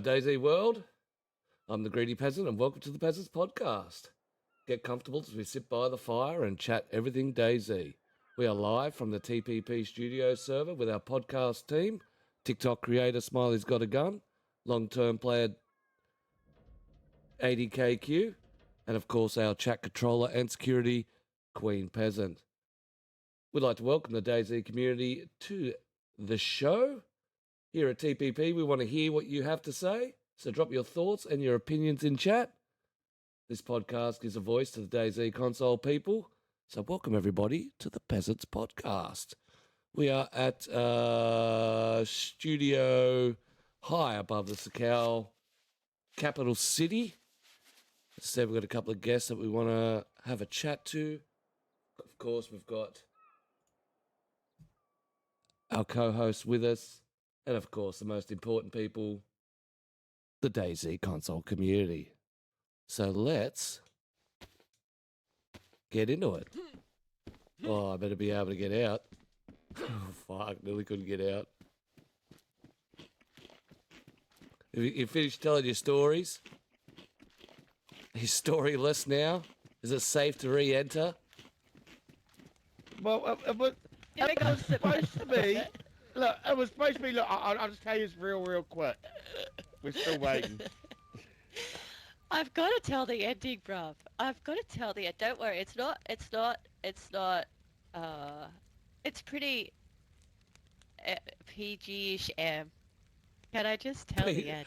DayZ world. I'm the Greedy Peasant and welcome to the Peasants podcast. Get comfortable as we sit by the fire and chat everything DayZ. We are live from the TPP studio server with our podcast team, TikTok creator Smiley's Got a Gun, long-term player 80KQ, and of course our chat controller and security, Queen Peasant. We'd like to welcome the DayZ community to the show. Here at TPP, we want to hear what you have to say, so drop your thoughts and your opinions in chat. This podcast gives a voice to the DayZ console people, so welcome everybody to the Peasants podcast. We are at studio high above the Sakau capital city. As I said, we've got a couple of guests that we want to have a chat to. Of course, we've got our co-host with us. And of course, the most important people, the DayZ console community. So let's get into it. Oh, I better be able to get out. Oh, fuck, nearly couldn't get out. You finished telling your stories? Are you storyless now? Is it safe to re-enter? Well, it was supposed to be. Look, it was supposed to be. Look, I'll just tell you this real quick. We're still waiting. I've got to tell the ending, bruv. I've got to tell the end. Don't worry. It's pretty PG-ish. Can I just tell the end?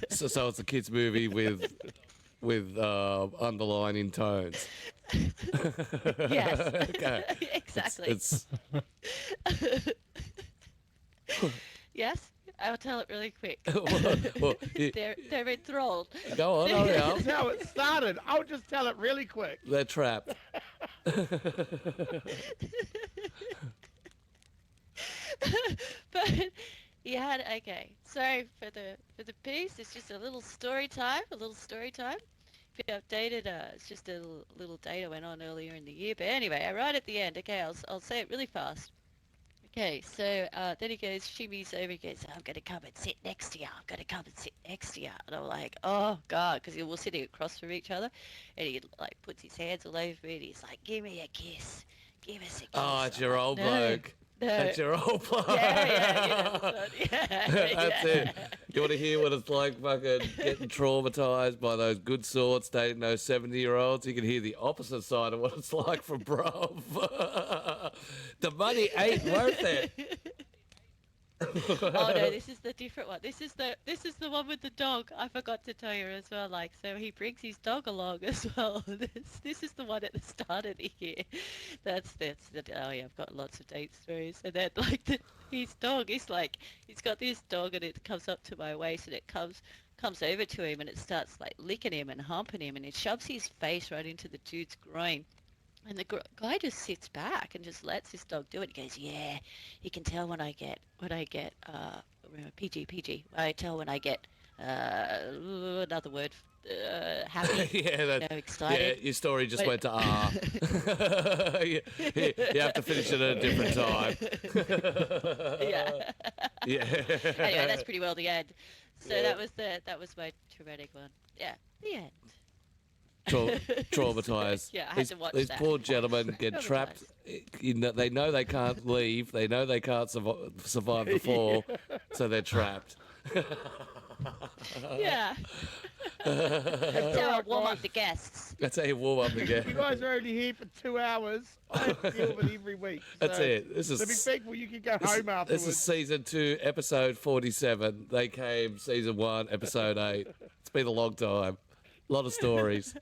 So it's a kids' movie with underlining tones. Yes. Okay. Exactly. It's Yes, I'll tell it really quick. well, They're enthralled. go on, hurry up. That's how it started. I'll just tell it really quick. They're trapped. But you had so for the piece, it's just a little story time. If you updated, it's just a little data went on earlier in the year. But anyway, right at the end. Okay, I'll say it really fast. Okay, so then he goes, shimmies over, he goes, I'm going to come and sit next to you. And I'm like, oh, God, because we were sitting across from each other. And he, like, puts his hands all over me, and he's like, give me a kiss. Give us a kiss. Oh, it's your old bloke. No. That's your old bloke. Yeah. That's it. You want to hear what it's like fucking getting traumatised by those good sorts dating those 70-year-olds? You can hear the opposite side of what it's like for bruv. The money ain't worth it. Oh no, this is the different one. This is the one with the dog. I forgot to tell you as well. Like, so he brings his dog along as well. This is the one at the start of the year. That's the. Oh yeah, I've got lots of date stories. And then like his dog is like, he's got this dog and it comes up to my waist and it comes over to him and it starts like licking him and humping him and it shoves his face right into the dude's groin. And the guy just sits back and just lets this dog do it. He goes, yeah, you can tell when I get PG. I tell when I get, another word, happy, Yeah, excited. Yeah, your story just went to R. you have to finish it at a different time. Yeah. Anyway, that's pretty well the end. So Yeah. that was my traumatic one. Yeah, the end. Traumatized. Yeah, I had to watch these that. poor gentlemen get trapped. They know they can't leave. They know they can't survive the fall, so they're trapped. Yeah. That's how I warm up the guests. That's how you warm up again. You guys are only here for 2 hours. I have to deal with it every week. That's so it. This is to be thankful you can go home afterwards. This is season 2, episode 47. They came season 1, episode 8. It's been a long time. A lot of stories.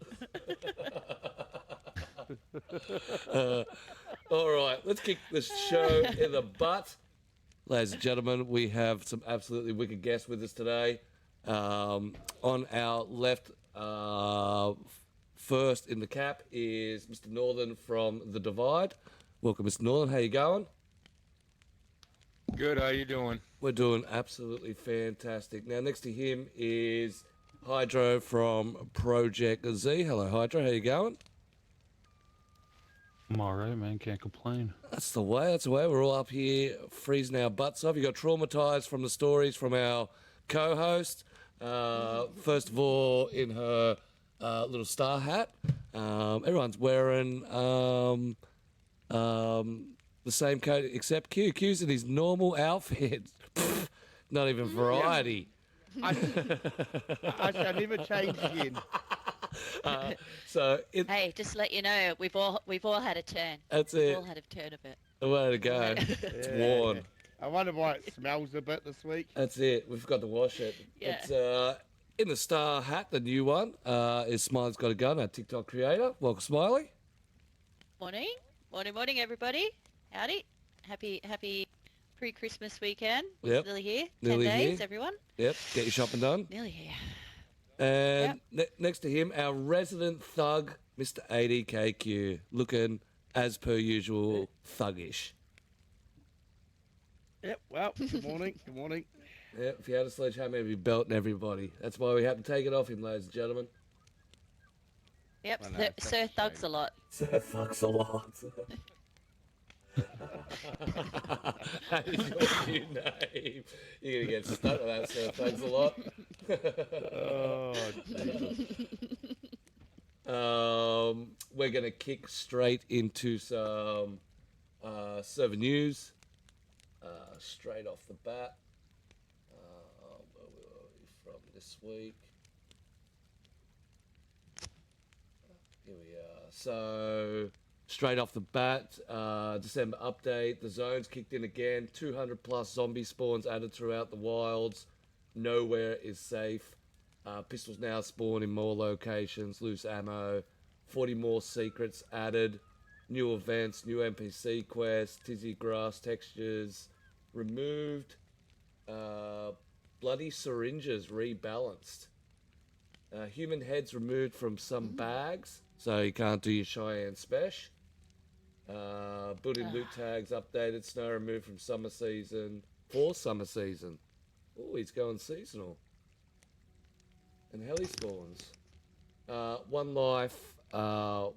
All right, let's kick this show in the butt. Ladies and gentlemen, we have some absolutely wicked guests with us today. On our left, first in the cap is Mr. Northern from The Divide. Welcome, Mr. Northern. How you going? Good, how you doing? We're doing absolutely fantastic. Now, next to him is Highdro from Project Z. Hello, Highdro. How you going? I'm all right, man. Can't complain. That's the way. That's the way. We're all up here freezing our butts off. You got traumatized from the stories from our co-host. First of all, in her little star hat, everyone's wearing the same coat except Q. Q's in his normal outfit. Not even variety. I shall never change again. So Hey, just to let you know, we've all had a turn. That's We've it. all had a turn of it. The way to go. It's worn. I wonder why it smells a bit this week. That's it. We've got to wash it. Yeah. It's in the star hat. The new one is Smiley's Got a Gun, our TikTok creator. Welcome, Smiley. Morning, everybody. Howdy. Happy pre-Christmas weekend. It's Yep. nearly here. Nearly 10 days, here. everyone. Yep. Get your shopping done. Nearly here. And next to him, our resident thug, Mr. ADKQ, looking as per usual thuggish. Yep, well, good morning, good morning. Yep. If you had a sledgehammer, he'd be belting everybody. That's why we have to take it off him, ladies and gentlemen. Yep, Well, no, that's Sir a thugs shame. a lot. So fucks a lot. That is your new name. You're gonna get stuck with that, so thanks a lot. Oh, Jesus. We're gonna kick straight into some server news. Straight off the bat. Where were we from this week? Here we are. So, straight off the bat, December update. The zones kicked in again. 200 plus zombie spawns added throughout the wilds. Nowhere is safe. Pistols now spawn in more locations. Loose ammo. 40 more secrets added. New events, new NPC quests, tizzy grass textures removed. Bloody syringes rebalanced. Human heads removed from some bags, so you can't do your Cheyenne Spesh. Built-in loot tags updated. Snow removed from summer season for summer season. Oh, he's going seasonal. And heli spawns. One Life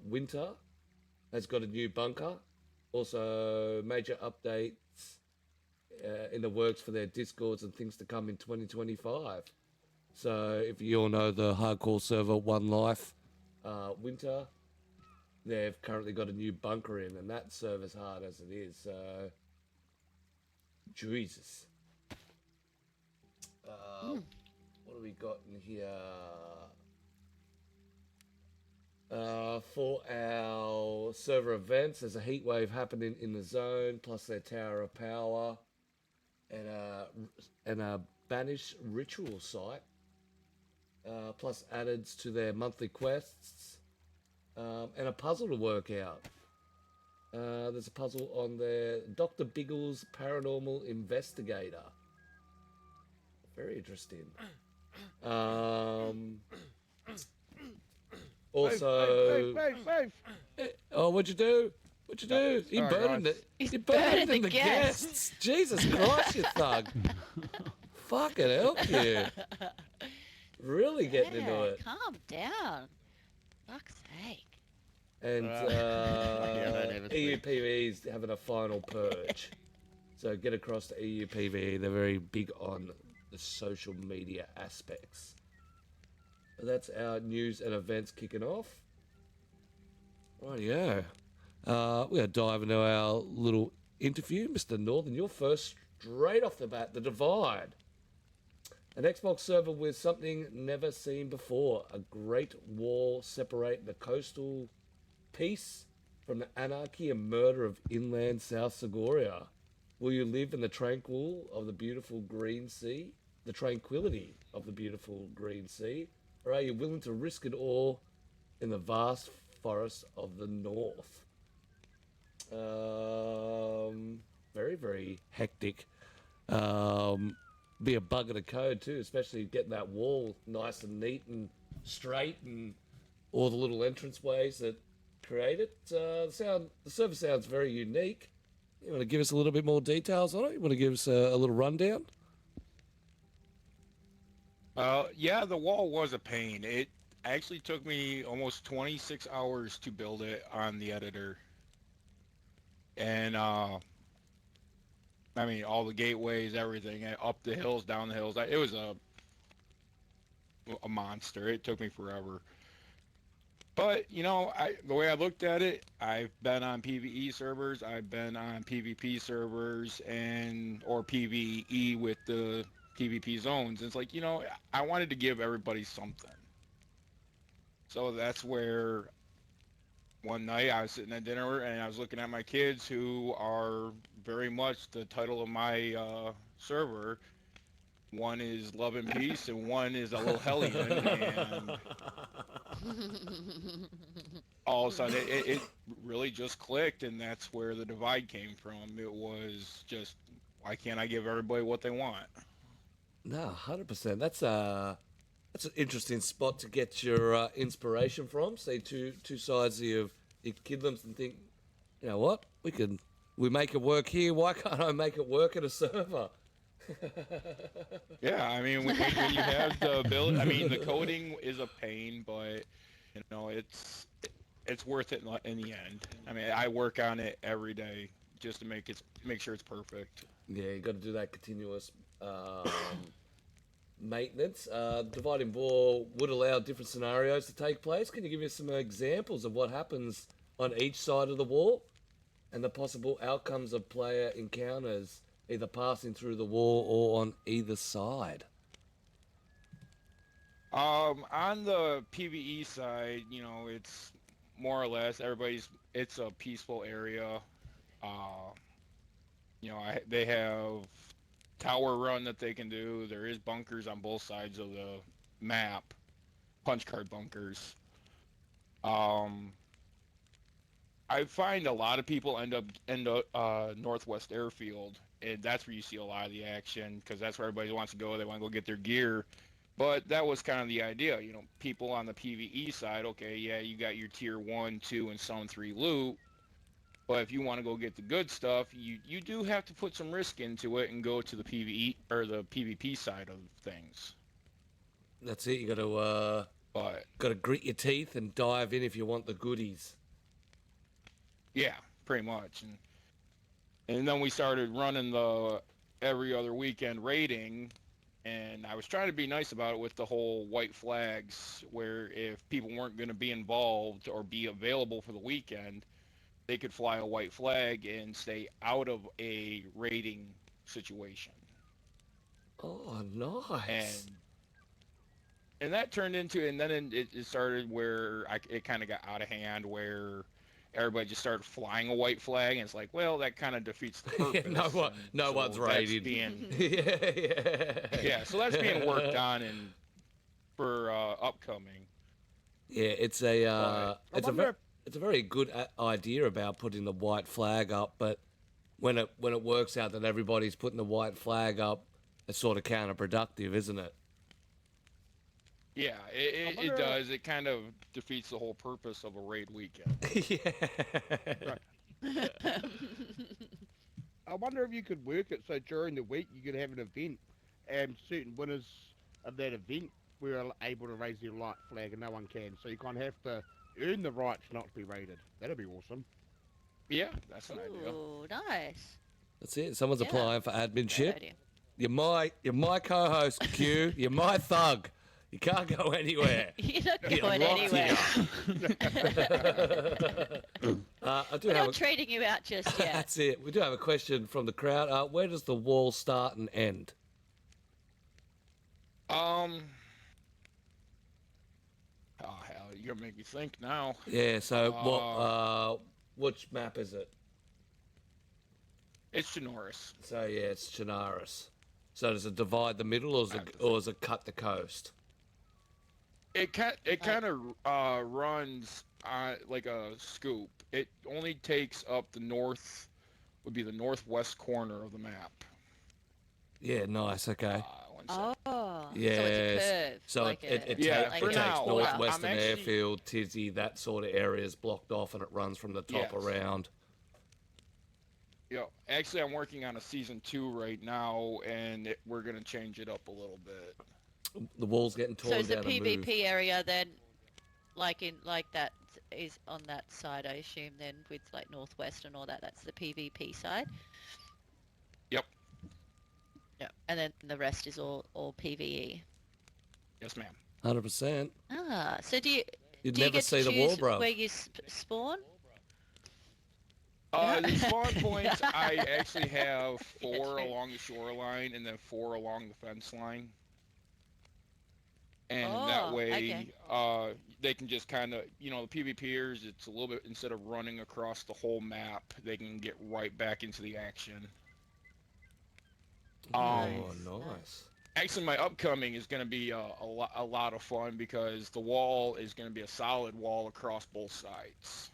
Winter has got a new bunker. Also, major updates in the works for their Discords and things to come in 2025. So, if you all know the hardcore server One Life Winter, they've currently got a new bunker in, and that server's hard as it is. So, Jesus. What do we got in here? For our server events, there's a heat wave happening in the zone, plus their Tower of Power, and a banished ritual site, plus added to their monthly quests, and a puzzle to work out. There's a puzzle on their Dr. Biggles Paranormal Investigator. Very interesting. Also, Wave. oh, what'd you do? What'd you do? He Sorry, burdened guys. it. He's He burdened burning the the guests. guests. Jesus Christ, you thug. Fucking help you. Really getting into it. Calm down. Fuck's sake. And that never EUPV's having a final purge. So get across to EUPV. They're very big on the social media aspects. But that's our news and events kicking off. Rightio. We're going to dive into our little interview. Mr. Northern, you're first straight off the bat. The Divide. An Xbox server with something never seen before. A great wall separating the coastal peace from the anarchy and murder of inland South Zagoria. Will you live in the tranquility of the beautiful green sea? The tranquility of the beautiful green sea? Or are you willing to risk it all in the vast forests of the north? Very, very hectic. Be a bugger to code too, especially getting that wall nice and neat and straight and all the little entranceways that create it. The server sounds very unique. You want to give us a little bit more details on it? You want to give us a little rundown? Yeah, the wall was a pain. It actually took me almost 26 hours to build it on the editor. And, I mean, all the gateways, everything, up the hills, down the hills. It was a a monster. It took me forever. But the way I looked at it, I've been on PvE servers, I've been on PvP servers, or PvE with the PvP zones. It's like, I wanted to give everybody something. So that's where one night I was sitting at dinner and I was looking at my kids, who are very much the title of my server. One is Love and Peace, and one is a little hellion, and all of a sudden it really just clicked, and that's where the divide came from. It was just, why can't I give everybody what they want? No, 100%. That's an interesting spot to get your inspiration from. See two sides of your kidlums and think, you know what, we make it work here. Why can't I make it work at a server? Yeah, I mean, when you have the ability, I mean, the coding is a pain, but it's worth it in the end. I mean, I work on it every day just to make sure it's perfect. Yeah, you got to do that continuous maintenance. Dividing Ball would allow different scenarios to take place. Can you give me some examples of what happens on each side of the wall and the possible outcomes of player encounters, either passing through the wall or on either side? On the PvE side, it's more or less it's a peaceful area. Uh, they have tower run that they can do. There is bunkers on both sides of the map, punch card bunkers. Um, I find a lot of people end up Northwest Airfield, and that's where you see a lot of the action, because that's where everybody wants to go. They want to go get their gear. But that was kind of the idea, people on the PvE side. Okay, yeah, you got your tier 1, 2, and some 3 loot. But if you want to go get the good stuff, you do have to put some risk into it and go to the PvE or the PvP side of things. That's it. You But got to grit your teeth and dive in if you want the goodies. yeah, pretty much. And then we started running the every other weekend raiding, and I was trying to be nice about it with the whole white flags, where if people weren't going to be involved or be available for the weekend, they could fly a white flag and stay out of a raiding situation. Oh, nice. And that turned into, and then it started where it kind of got out of hand, where everybody just started flying a white flag, and it's like, well, that kind of defeats the purpose. No one's raided. Yeah, so that's being worked on and for upcoming. Yeah, it's a very good idea about putting the white flag up, but when it works out that everybody's putting the white flag up, it's sort of counterproductive, isn't it? Yeah, it does. It kind of defeats the whole purpose of a raid weekend. Yeah. I wonder if you could work it so during the week you could have an event, and certain winners of that event were able to raise their light flag and no one can. So you kind of have to earn the right not to be raided. That'd be awesome. Yeah, that's an idea. Ooh, nice. That's it. Someone's Yeah. applying for Great adminship. idea. You're my co-host, Q. You're my thug. You can't go anywhere. You're not You're going locked anywhere. I do We're have not trading you out just yet. That's it. We do have a question from the crowd. Where does the wall start and end? Oh hell, you're gonna make me think now. Yeah. So which map is it? It's Chinoris. So yeah, it's Chinaris. So does it divide the middle, or does it cut the coast? It kind of runs like a scoop. It only takes up the northwest corner of the map. Yeah, nice. Okay. One sec. Oh, Yes. so it's a curve. So like it Yeah, takes for now, Northwestern I'm actually- Airfield, Tizzy, that sort of area is blocked off, and it runs from the top Yes. around. Actually, I'm working on a season 2 right now, and we're gonna change it up a little bit. The wall's getting So torn is the down and moved. PvP area then, like that is on that side, I assume then, with like Northwest and all that, that's the PvP side? Yep. Yeah. And then the rest is all PvE. Yes, ma'am. 100%. Ah, so do you You'd do you never get see to the wall, choose bro. where you spawn? The spawn points, I actually have 4 true. along the shoreline and then 4 along the fence line. And that Oh, okay. way, they can just kind of, the PvPers, it's a little bit, instead of running across the whole map, they can get right back into the action. Oh, Nice, nice. Actually, my upcoming is going to be a lot of fun because the wall is going to be a solid wall across both sides.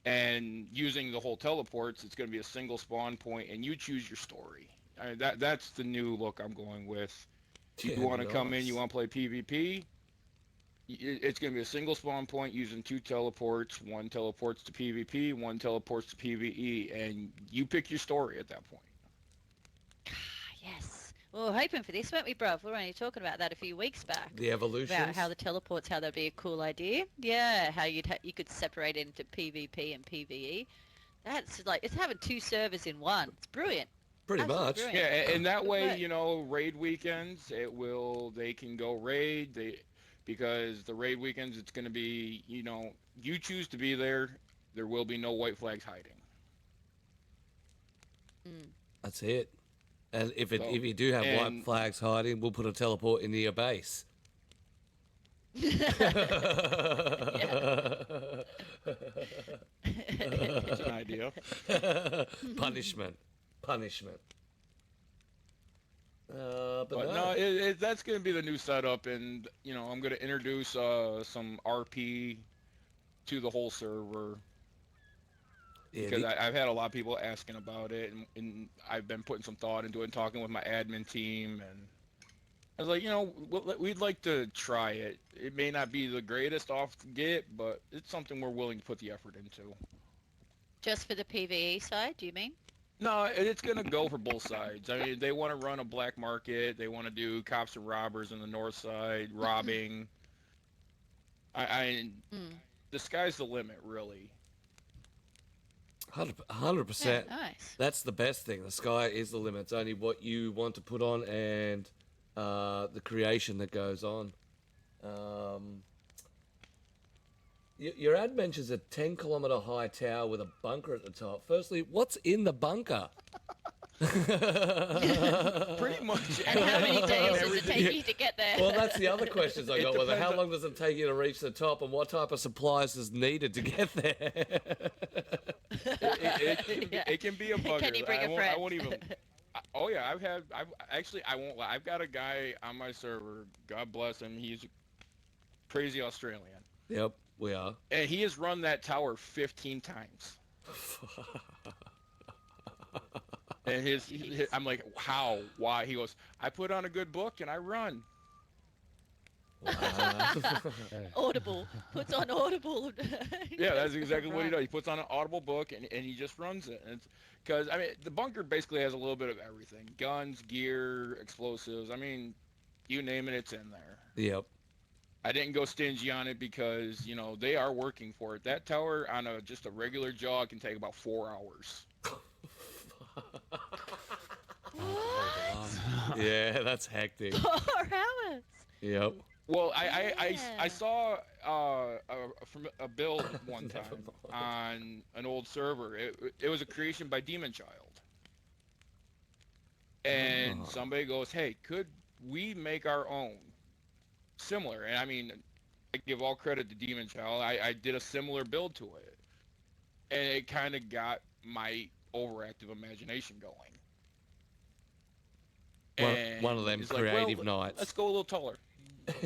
And using the whole teleports, it's going to be a single spawn point, and you choose your story. I mean, that's the new look I'm going with. You Yeah, want to come in, you nice. want to play PvP, it's going to be a single spawn point using 2 teleports. One teleports to PvP, one teleports to PvE, and you pick your story at that point. Yes. We were hoping for this, weren't we, bruv? We were only talking about that a few weeks back. The evolutions. About how the teleports, how that'd be a cool idea. Yeah, how you could separate it into PvP and PvE. That's like, it's having 2 servers in one. It's brilliant. Pretty Absolutely much. brilliant. Yeah, and that Good way, work. raid weekends, they can go raid, because the raid weekends, it's going to be, you choose to be there, there will be no white flags hiding. Mm. That's it. And if So, you do have white and flags hiding, we'll put a teleport into your base. it's an idea. Punishment. But But no. no, that's going to be the new setup, and I'm going to introduce some RP to the whole server Yeah, because I've had a lot of people asking about it, and I've been putting some thought into it and talking with my admin team, and I was like, we'd like to try it. It may not be the greatest off the get, but it's something we're willing to put the effort into. Just for the PvE side, do you mean? No, it's going to go for both sides. I mean, they want to run a black market. They want to do cops and robbers in the north side, robbing. Mm. The sky's the limit, really. 100%. Yeah, nice. That's the best thing. The sky is the limit. It's only what you want to put on and the creation that goes on. Your ad mentions a 10-kilometer high tower with a bunker at the top. Firstly, what's in the bunker? Pretty much. And how many days does it Everything. take you to get there? Well, that's the other questions I It got. Whether depends how on- long does it take you to reach the top, and what type of supplies is needed to get there? It can be a bugger. Can you bring a I friend? won't even. Oh yeah, I won't lie. I've got a guy on my server. God bless him. He's crazy Australian, Yep, we are. and he has run that tower 15 times. And I'm like, how? Why? He goes, I put on a good book and I run. Audible. Puts on Audible. Yeah, that's exactly what he does. He puts on an Audible book and he just runs it. And it's because the bunker basically has a little bit of everything: guns, gear, explosives. I mean, you name it, it's in there. Yep. I didn't go stingy on it because they are working for it. That tower on just a regular jog can take about 4 hours. What? Yeah, that's hectic. 4 hours. Yep. Well, I Yeah. saw from a build one Never time mind. on an old server. It was a creation by Demon Child, and Oh. somebody goes, "Hey, could we make our own similar?" And I mean, I give all credit to Demon Child. I did a similar build to it, and it kind of got my overactive imagination going. One of them It's like, creative well, nights. let's go a little taller.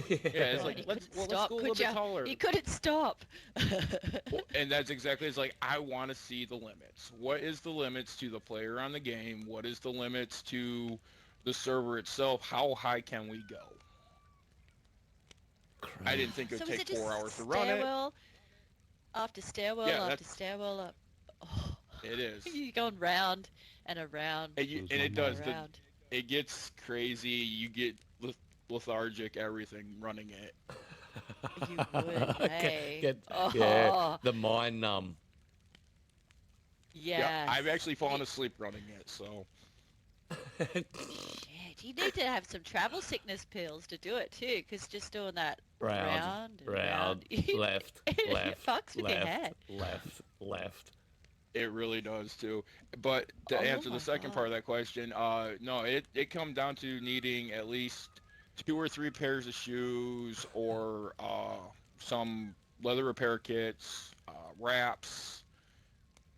Yeah, it's Oh, like and he let's couldn't go a stop, little could bit ya? taller. He couldn't stop. Well, and that's exactly, it's like, I want to see the limits. What is the limits to the player on the game? What is the limits to the server itself? How high can we go? I didn't think it So would is take it just 4 hours to run it. stairwell after stairwell Yeah, after that's- stairwell up? Oh. It is. You're going round and around And, Lose and my it does. mind. around. It gets crazy. You get lethargic, everything running it. You would, hey. Yeah, Oh, the mind numb. yes. I've actually fallen asleep running it, so. Shit, you need to have some travel sickness pills to do it too, because just doing that round and round, left, it left, fucks with your left, head. left, left. It really does too. But to Oh answer my the second part of God. that question, no, it comes down to needing at least 2 or 3 pairs of shoes or some leather repair kits, wraps,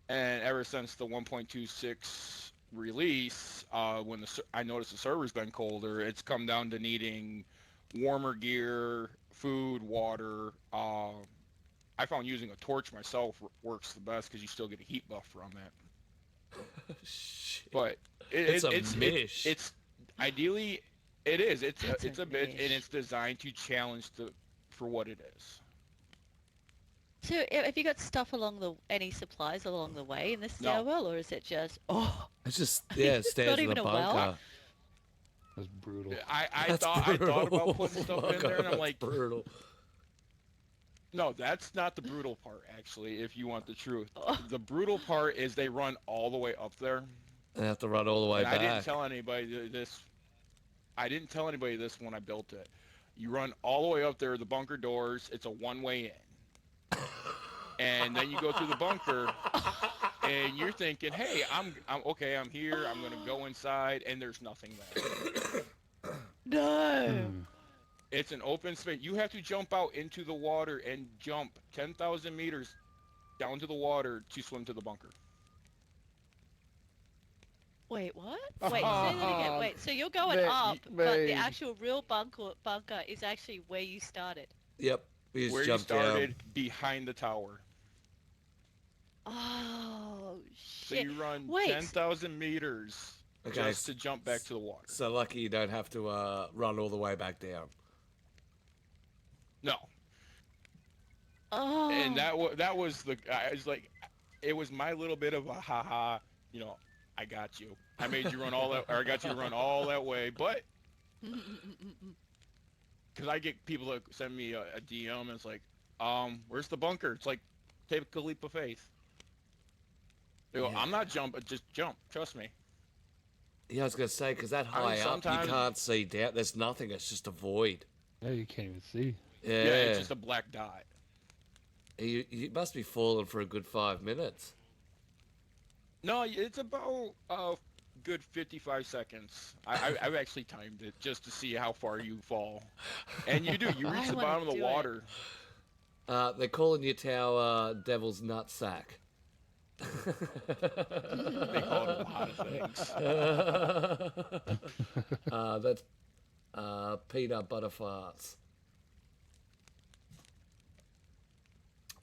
and ever since the 1.26 release, when I noticed the server's been colder, it's come down to needing warmer gear, food, water. I found using a torch myself works the best because you still get a heat buff from it. Shit. But It's a mish. it's ideally it is. That's It's a a bit, and mish. it's designed to challenge for what it is. So, have you got stuff any supplies along the way in the No. stairwell, or is it just, It's just It's stairs not to even the a well? bunker. That's brutal. I That's thought brutal. about putting stuff Oh my in there, God, and I'm that's like, brutal. no, that's not the brutal part. Actually, if you want the truth, Oh. the brutal part is they run all the way up there, I have to run all the way and back. I didn't tell anybody this. I didn't tell anybody this when I built it. You run all the way up there, the bunker doors. It's a one-way in, and then you go through the bunker, and you're thinking, "Hey, I'm okay. I'm here. I'm gonna go inside," and there's nothing there. No! Hmm. It's an open space. You have to jump out into the water and jump 10,000 meters down to the water to swim to the bunker. Wait, what? Wait, say that again. Wait, so you're going That up, but the mean- actual real bunker is actually where you started. Yep. We just Where you jumped started behind the tower. Oh, So shit. you run Wait. 10,000 meters down. Okay, just to jump back to the water. so lucky you don't have to run all the way back down. No. Oh. And that was I was like, it was my little bit of a haha, I got you. I made you run all that, or I got you to run all that way, but because I get people that send me a DM and it's like, where's the bunker? It's like, take a leap of faith. They go, Yeah. I'm not jumping, just jump, trust me. Yeah, I was gonna say because that I mean, high up sometimes- you can't see down. There's nothing. It's just a void. Yeah, you can't even see. Yeah. It's just a black dot. You must be falling for a good 5 minutes. No, it's about a good 55 seconds. I've actually timed it just to see how far you fall. And you do. You I reach the wanna bottom of the do it. water. They're calling your tower Devil's Nutsack. They call it a lot of things. That's peanut butter farts.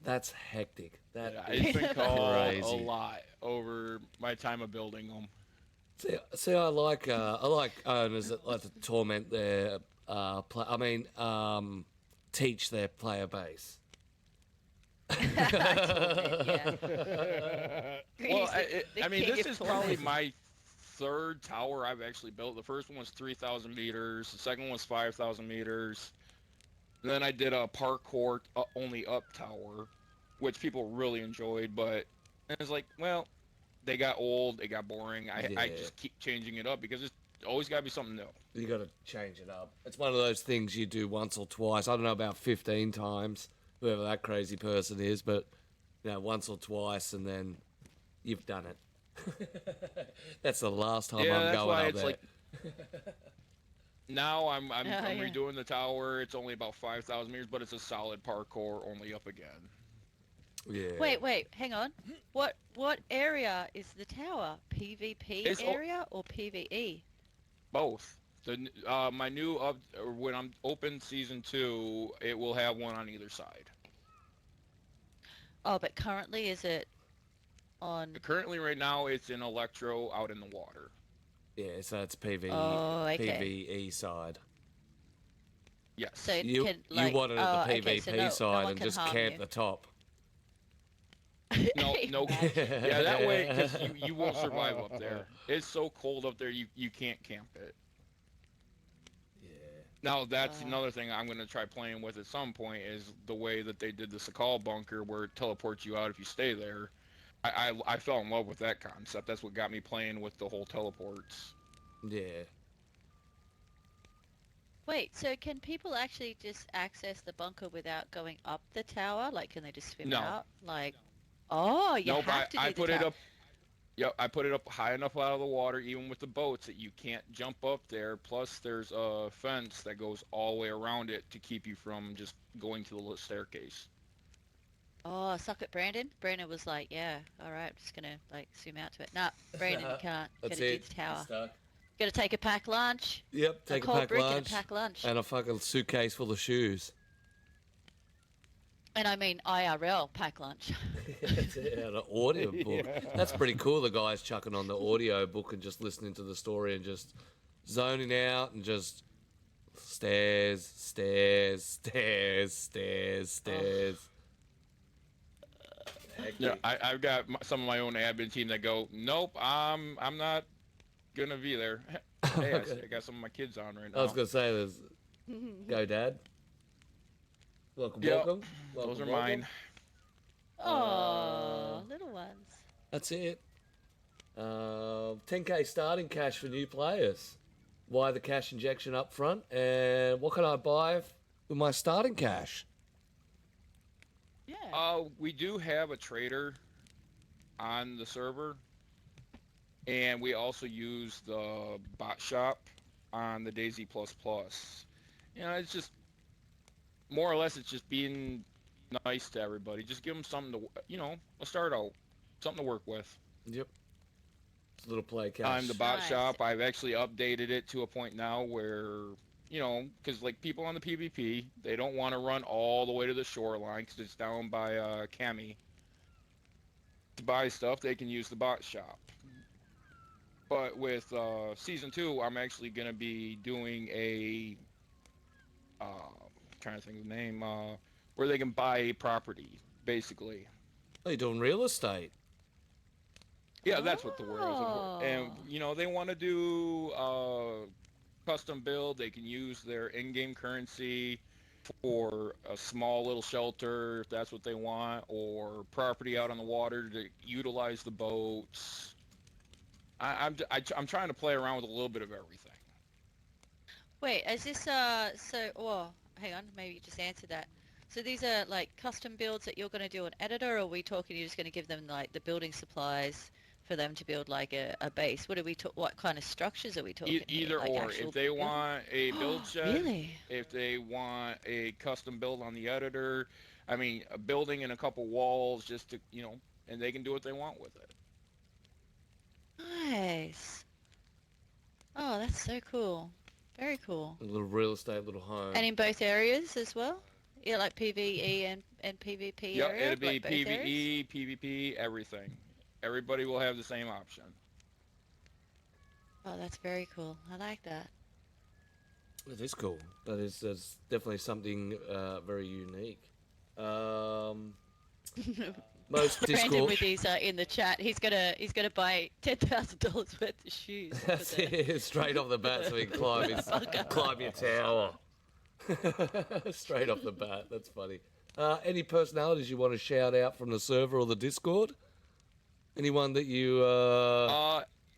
That's hectic. That Yeah, is it's been called crazy. a lot over my time of building them. See, I like owners that like to torment their teach their player base. Yeah. Well, The I mean, king this of is probably torment. my third tower I've actually built. The first one was 3,000 meters. The second one was 5,000 meters. And then I did a parkour only up tower, which people really enjoyed. But it's like, well, they got old, it got boring. I Yeah. just keep changing it up because it's always got to be something new. You got to change it up. It's one of those things you do once or twice. I don't know about 15 times, whoever that crazy person is, but once or twice, and then you've done it. That's the last time Yeah, I'm that's going why up it's there. like. Now I'm Yeah. redoing the tower. It's only about 5,000 meters, but it's a solid parkour only up again. Yeah. Wait, hang on. What area is the tower? PvP It's area or PvE? Both. My new when I'm open season 2, it will have one on either side. Oh, but currently is it on? Currently, right now, it's in Electro out in the water. Yeah, so it's PvE, Oh, okay. PvE side. Yes. So it You can, you like, wanted it the okay, PvP so no side one and can just harm camp you. the top. No. Yeah, that way, because you won't survive up there. It's so cold up there, you can't camp it. Yeah. Now, that's Uh. another thing I'm going to try playing with at some point is the way that they did the Sakal bunker where it teleports you out if you stay there. I fell in love with that concept. That's what got me playing with the whole teleports. Yeah. Wait, so can people actually just access the bunker without going up the tower? Like, can they just swim No. out? Like, oh, you Nope, have to I do the put it tower. up. Yep, I put it up high enough out of the water, even with the boats, that you can't jump up there. Plus, there's a fence that goes all the way around it to keep you from just going to the little staircase. Oh, suck it, Brandon. Brandon was like, yeah, all right, I'm just gonna like swim out to it. Nah, Brandon, you can't. You That's gotta do it. the You're tower. stuck. Gotta take a packed lunch, Yep, a take a cold packed brick and a lunch packed lunch. and a fucking suitcase full of shoes. And I mean IRL pack lunch. That's it, an audio book. Yeah. That's pretty cool. The guy's chucking on the audio book and just listening to the story and just zoning out and just stairs, stairs, stairs, stairs, stairs. Yeah, I've got some of my own admin team that go, nope, I'm not gonna be there. Hey, Okay. I got some of my kids on right I was now. gonna say, there's go, Dad. Welcome, Yep, welcome. those are welcome. mine. Oh, little ones. That's it. 10k starting cash for new players. Why the cash injection up front? And what can I buy with my starting cash? Yeah. We do have a trader on the server, and we also use the bot shop on the DayZ++. You know, it's just more or less it's just being nice to everybody. Just give them something to, a start out, something to work with. Yep. It's a little play cash. On the bot Nice. shop, I've actually updated it to a point now where, because like people on the PvP, they don't want to run all the way to the shoreline because it's down by Cami. To buy stuff, they can use the bot shop. But with season 2, I'm actually going to be doing a, trying to think of the name, where they can buy a property, basically. Oh, you're doing real estate. Yeah, that's what the word is. And, Oh. they want to do custom build. They can use their in-game currency for a small little shelter, if that's what they want, or property out on the water to utilize the boats. I'm trying to play around with a little bit of everything. Wait, is this well, hang on, maybe you just answered that. So these are like custom builds that you're going to do an editor, or are we talking you're just going to give them like the building supplies for them to build like a base? What are we what kind of structures are we talking here? Either Like or. actual If they building? want a build shed, Really? if they want a custom build on the editor, I mean, a building and a couple walls just to, and they can do what they want with it. Nice. Oh, that's so cool. Very cool. A little real estate, little home. And in both areas as well? Yeah, like PvE and PvP Yep, area? it'll be Like both areas? PvE, PvP, everything. Everybody will have the same option. Oh, that's very cool. I like that. It is cool. That's definitely something very unique. Most Brandon Discord. with his in the chat, he's gonna buy $10,000 worth of shoes. for That's the- it. Straight off the bat, so he can climb your tower. Straight off the bat. That's funny. Any personalities you want to shout out from the server or the Discord? Anyone that you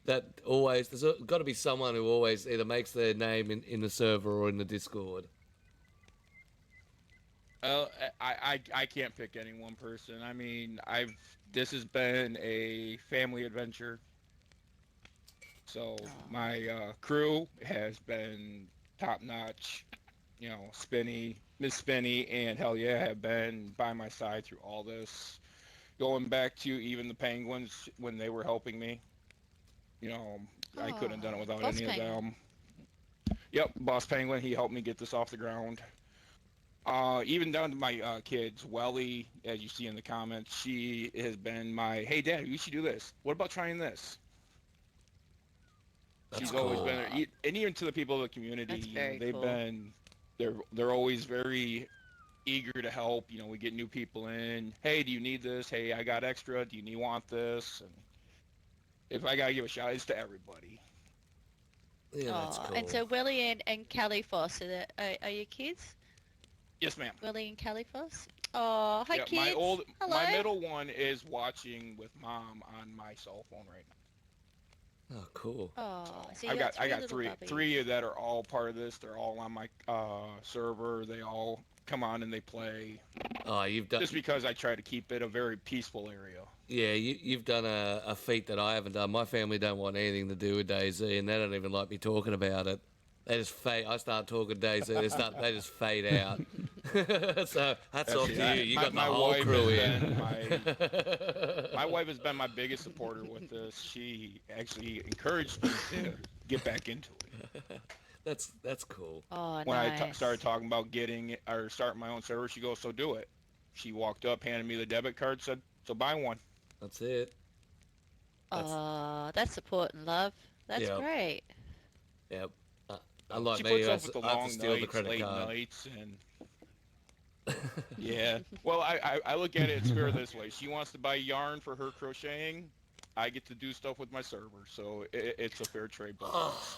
that always there's got to be someone who always either makes their name in the server or in the Discord. I can't pick any one person. I mean, this has been a family adventure. So my crew has been top notch. Spinny, Miss Spinny, and Hell Yeah have been by my side through all this. Going back to even the Penguins when they were helping me. I couldn't have done it without Boss any Penguin. of them. Yep, Boss Penguin, he helped me get this off the ground. Even down to my kids, Welly, as you see in the comments, she has been my, hey Dad, you should do this. What about trying this? That's She's always cool. been there, and even to the people of the community, That's very they've cool. been, they're always very eager to help. We get new people in. Hey, do you need this? Hey, I got extra. Do you want this? And if I gotta give a shout, it's to everybody. Yeah, that's Aw, cool. and so Willie and Callie Foss, are your kids? Yes, ma'am. Willie and Callie Foss? Oh, hi Yeah, kids. Hello. my middle one is watching with Mom on my cell phone right Oh, cool. Oh, so I you got got three little three puppies. that are all part of this. They're all on my server. They all come on and they play. Oh, you've done. Just because I try to keep it a very peaceful area. Yeah, you've done a feat that I haven't done. My family don't want anything to do with DayZ, and they don't even like me talking about it. They just fade. I start talking DayZ, they just fade out. So hats off to you. You got the whole crew in. My wife has been my biggest supporter with this. She actually encouraged me to get back into it. That's cool. Oh, When I nice. started talking about getting or starting my own server, she goes, "So do it." She walked up, handed me the debit card, said, "So buy one." That's it. That's Oh, that's support and love. That's yeah, great. yeah. Unlike She me, puts I up with the have to long steal the nights, credit late card. nights, and yeah. Well, I look at it in spirit this way. She wants to buy yarn for her crocheting. I get to do stuff with my server, so it's a fair trade. Both ways.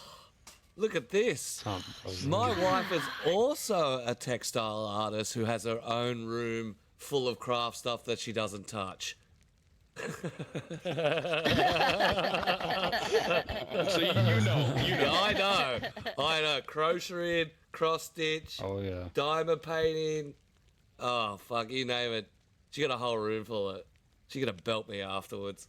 Look at this. Sounds My amazing. wife is also a textile artist who has her own room full of craft stuff that she doesn't touch. So you know. Yeah, I know. Crocheting, cross stitch, Oh yeah. diamond painting. Oh fuck, you name it. She got a whole room full of it. She gonna belt me afterwards.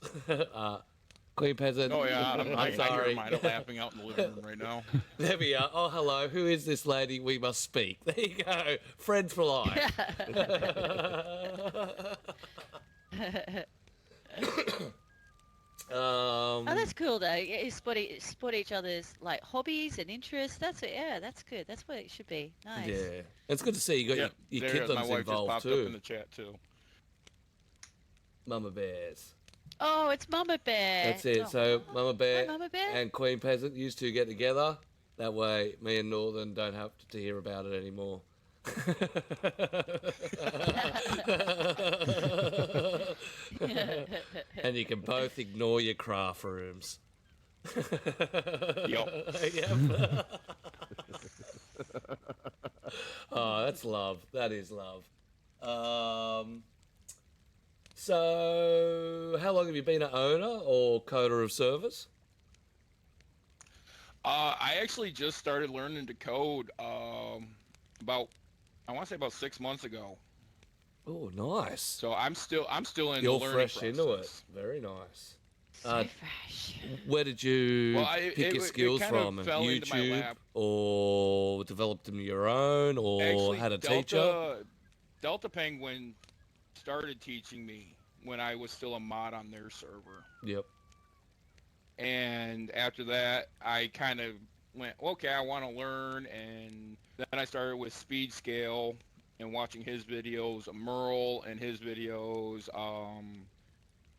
Queen Peasant. Oh yeah, I hear sorry. mine laughing out in the living room right now. There we are. Oh, hello. Who is this lady? We must speak. There you go. Friends for life. Oh, that's cool though. Yeah, you spot each other's like hobbies and interests. That's good. That's what it should be. Nice. Yeah. It's good to see you got Yep, your there kiddos my wife just involved popped too. up in the chat too. Mama Bears. Oh, it's Mama Bear. That's it. Oh, So Mama Bear, hi, Mama Bear. and Queen Peasant used to get together. That way me and Northern don't have to hear about it anymore. And you can both ignore your craft rooms. Yep. Yep. Oh, that's love. That is love. So, how long have you been an owner or coder of servers? I actually just started learning to code about I want to say about 6 months ago. Oh, nice. So I'm still in You're the learning fresh process. into it. Very nice. So fresh. Where did you Well, pick your skills kind of from? fell into my YouTube, lap. or developed them your own, or Actually, had a teacher? Delta Penguin started teaching me when I was still a mod on their server. Yep. And after that, I kind of went, okay, I want to learn. And then I started with Speed Scale and watching his videos, Merle and his videos,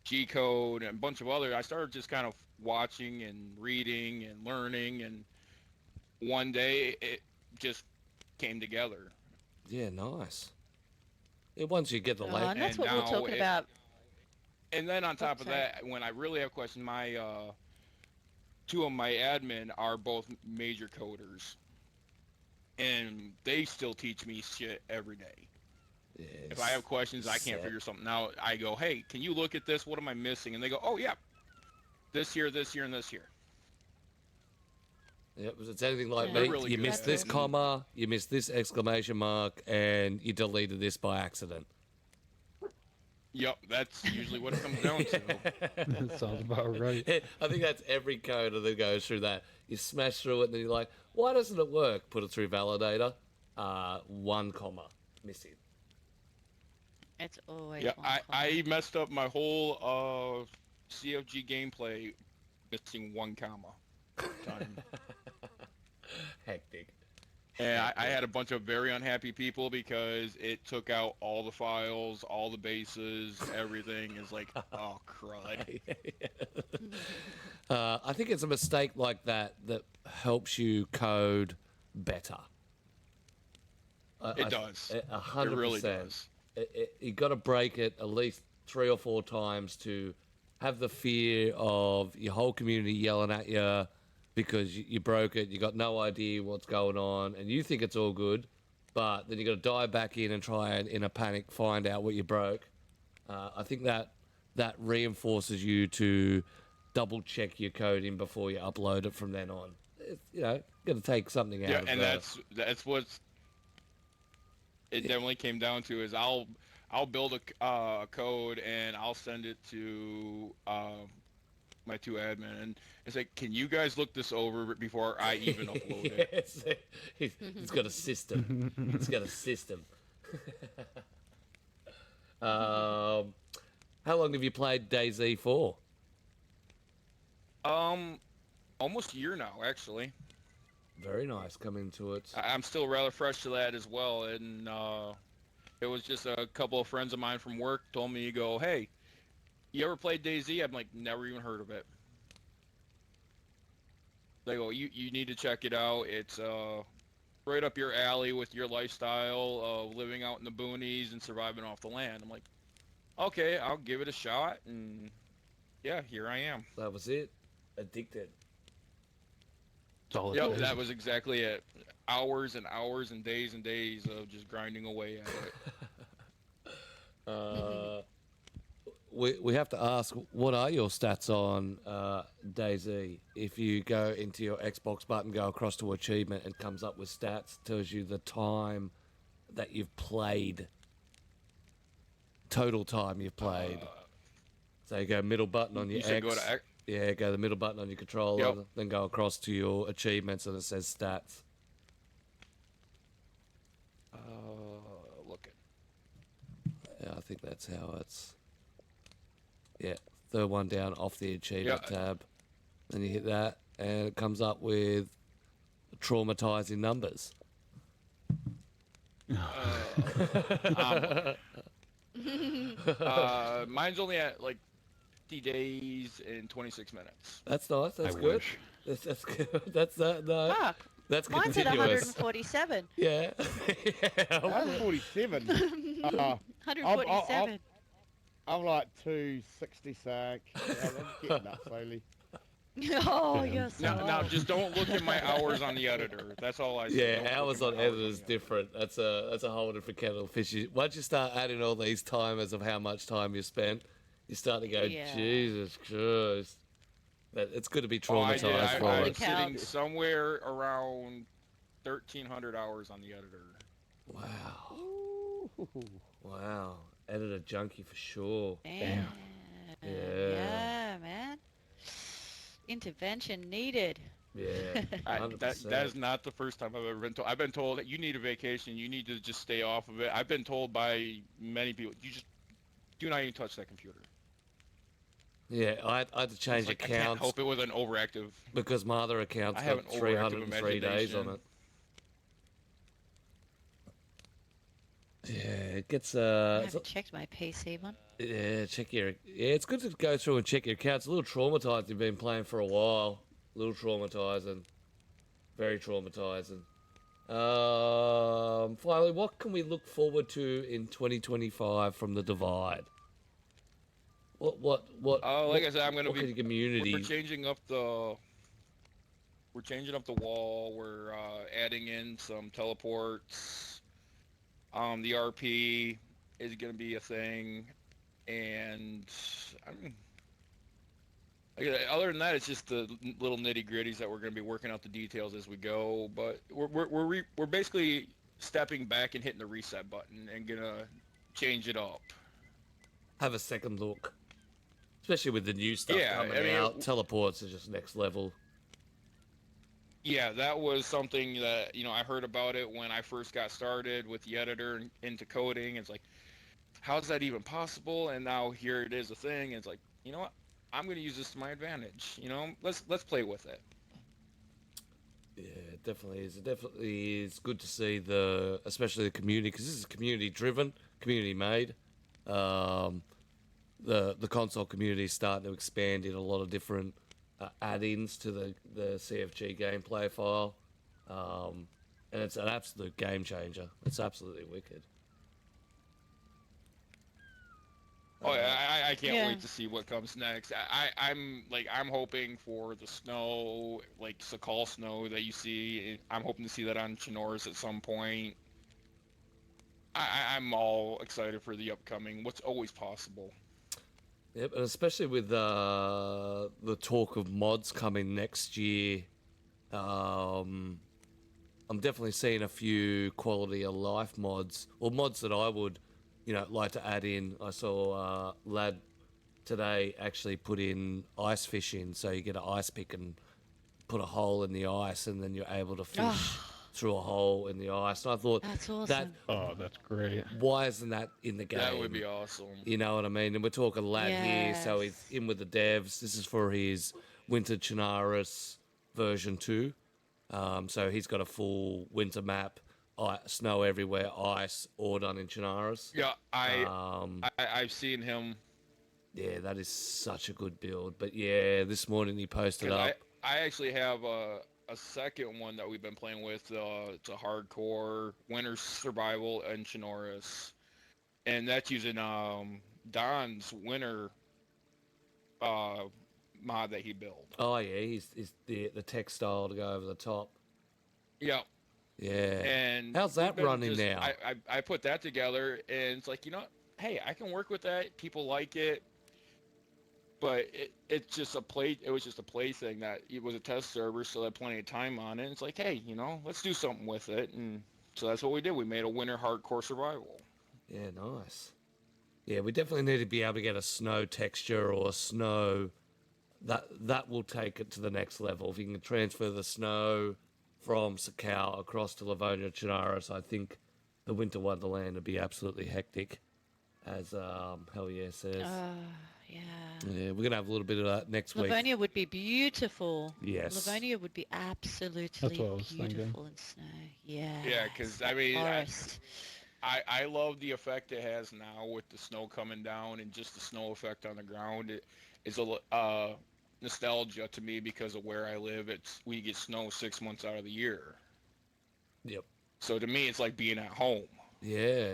G-Code, and a bunch of other. I started just kind of watching and reading and learning. And one day, it just came together. Yeah, nice. Yeah, once you get the Oh, late. and that's And what we were now talking about. And then on top of sorry. that, when I really have questions, my two of my admin are both major coders, and they still teach me shit every day. Yes. If I have questions, I can't Set. figure something out, I go, hey, can you look at this? What am I missing? And they go, oh yeah, this here, and this here. Yep, if it's anything like Yeah. me, Really you good missed at this it. comma, you missed this exclamation mark, and you deleted this by accident. Yep, that's usually what it comes down to. That sounds about right. I think that's every coder that goes through that. You smash through it, and then you're like, why doesn't it work? Put it through validator. 1 comma missing. It's always Yeah, one I messed up my whole CFG gameplay missing 1 comma. Time. Hectic. And I had a bunch of very unhappy people because it took out all the files, all the bases, everything is like, oh, crud. I think it's a mistake like that that helps you code better. It does. 100%. It really does. You got to break it at least 3 or 4 times to have the fear of your whole community yelling at you because you broke it, you got no idea what's going on, and you think it's all good, but then you got to dive back in and try and, in a panic, find out what you broke. I think that reinforces you to double check your code in before you upload it from then on. It's, got to take something out Yeah, of and the... that's what it definitely came down to is I'll build a code and I'll send it to my two admin, and it's like, can you guys look this over before I even upload it? Yes. He's got a system. He's got a system. How long have you played DayZ for? Almost a year now, actually. Very nice. Come into it. I'm still rather fresh to that as well, and it was just a couple of friends of mine from work told me to go, hey, you ever played DayZ? I'm like, never even heard of it. They go, you need to check it out. It's right up your alley with your lifestyle of living out in the boonies and surviving off the land. I'm like, okay, I'll give it a shot, and yeah, here I am. That was it. Addicted. That's all it Yep, is. that was exactly it. Hours and hours and days of just grinding away at it. We have to ask, what are your stats on DayZ? If you go into your Xbox button, go across to achievement, it comes up with stats, tells you the time that you've played, total time you've played. So you go middle button on your You said X. go to X? Yeah, go the middle button on your controller, Yep. then go across to your achievements and it says stats. Look at. Yeah, I think that's how it's... Yeah, third one down off the achievement tab. Then you hit that, and it comes up with traumatizing numbers. Mine's only at like 50 days and 26 minutes. That's nice. That's I good. wish. That's good. That's no. Fuck. That's Mine's at continuous. 147. Yeah. I'm 47. 147. I'm like 266. I'm getting up slowly. Oh, Yeah. you're so Now, old. just don't look at my hours on the editor. That's all I say. Yeah, Don't look hours at on my editor hours is on the editor. different. That's a whole different kettle of fish. Once you start adding all these timers of how much time you spent, you start to go, Yeah. Jesus Christ. But it's good to be Oh, I traumatized did. for I'm it. sitting Counts. somewhere around 1,300 hours on the editor. Wow. Ooh. Wow. Editor junkie for sure. Damn. Yeah. Yeah, man. Intervention needed. Yeah. That 100%. is not the first time I've ever been told. I've been told that you need a vacation. You need to just stay off of it. I've been told by many people, you just do not even touch that computer. Yeah, I had to change It's like, I can't accounts help it with an overactive. because my other account's I have got an overactive 303 days on imagination. it. Yeah, it gets I haven't checked my PC one. yeah, check your yeah. It's good to go through and check your accounts. A little traumatized. You've been playing for a while. A little traumatizing, very traumatizing. Finally, what can we look forward to in 2025 from the Divide? What? Like I said, I'm gonna what be. kind of community? We're changing up the. We're changing up the wall. We're adding in some teleports. The RP is gonna be a thing, and I mean, other than that, it's just the little nitty gritties that we're gonna be working out the details as we go. But we're basically stepping back and hitting the reset button and gonna change it up. Have a second look, especially with the new stuff Yeah, coming I mean, out. Teleports are just next level. Yeah, that was something that, I heard about it when I first got started with the editor and into coding. It's like, how's that even possible? And now here it is a thing. It's like, you know what? I'm going to use this to my advantage. Let's play with it. Yeah, it definitely is. It definitely is good to see especially the community, because this is community driven, community made. The console community is starting to expand in a lot of different add-ins to the CFG gameplay file, and it's an absolute game changer. It's absolutely wicked. Oh, yeah, I can't Yeah. wait to see what comes next. I'm hoping for the snow, like Sakal snow that you see. I'm hoping to see that on Chinoris at some point. I'm all excited for the upcoming. What's always possible. Yep, and especially with the talk of mods coming next year, I'm definitely seeing a few quality of life mods, or mods that I would, like to add in. I saw Lad today actually put in ice fishing, so you get an ice pick and put a hole in the ice, and then you're able to fish through a hole in the ice. And I thought That's awesome. that Oh, that's great. why isn't that in the game? That would be awesome. You know what I mean? And we're talking Lad here, so he's Yes. in with the devs. This is for his Winter Chinaris version 2. So he's got a full winter map, snow everywhere, ice, all done in Chinaris. Yeah, Um, I've seen him. yeah, that is such a good build. But yeah, this morning he posted 'Cause up. I actually have a second one that we've been playing with. It's a hardcore winter survival in Chinoris, and that's using Don's winter mod that he built. Oh yeah, he's the textile to go over the top. Yeah. Yeah. And How's that we've been running now? I put that together, and it's like, hey, I can work with that. People like it, but it's just a play. It was just a play thing that it was a test server, so I had plenty of time on it. And it's like, hey, let's do something with it, and so that's what we did. We made a winter hardcore survival. Yeah, nice. Yeah, we definitely need to be able to get a snow texture or a snow that will take it to the next level. If you can transfer the snow from Sakau across to Livonia Chinaris, I think the Winter Wonderland would be absolutely hectic, as Hell Yeah says. Yeah. Yeah, we're gonna have a little bit of that next week. Livonia would be beautiful. Yes. Livonia would be absolutely That's what I was thinking. beautiful in snow. Yeah. Yeah, because that I mean, forest. I love the effect it has now with the snow coming down and just the snow effect on the ground. It's a nostalgia to me because of where I live. We get snow 6 months out of the year. Yep. So to me, it's like being at home. Yeah.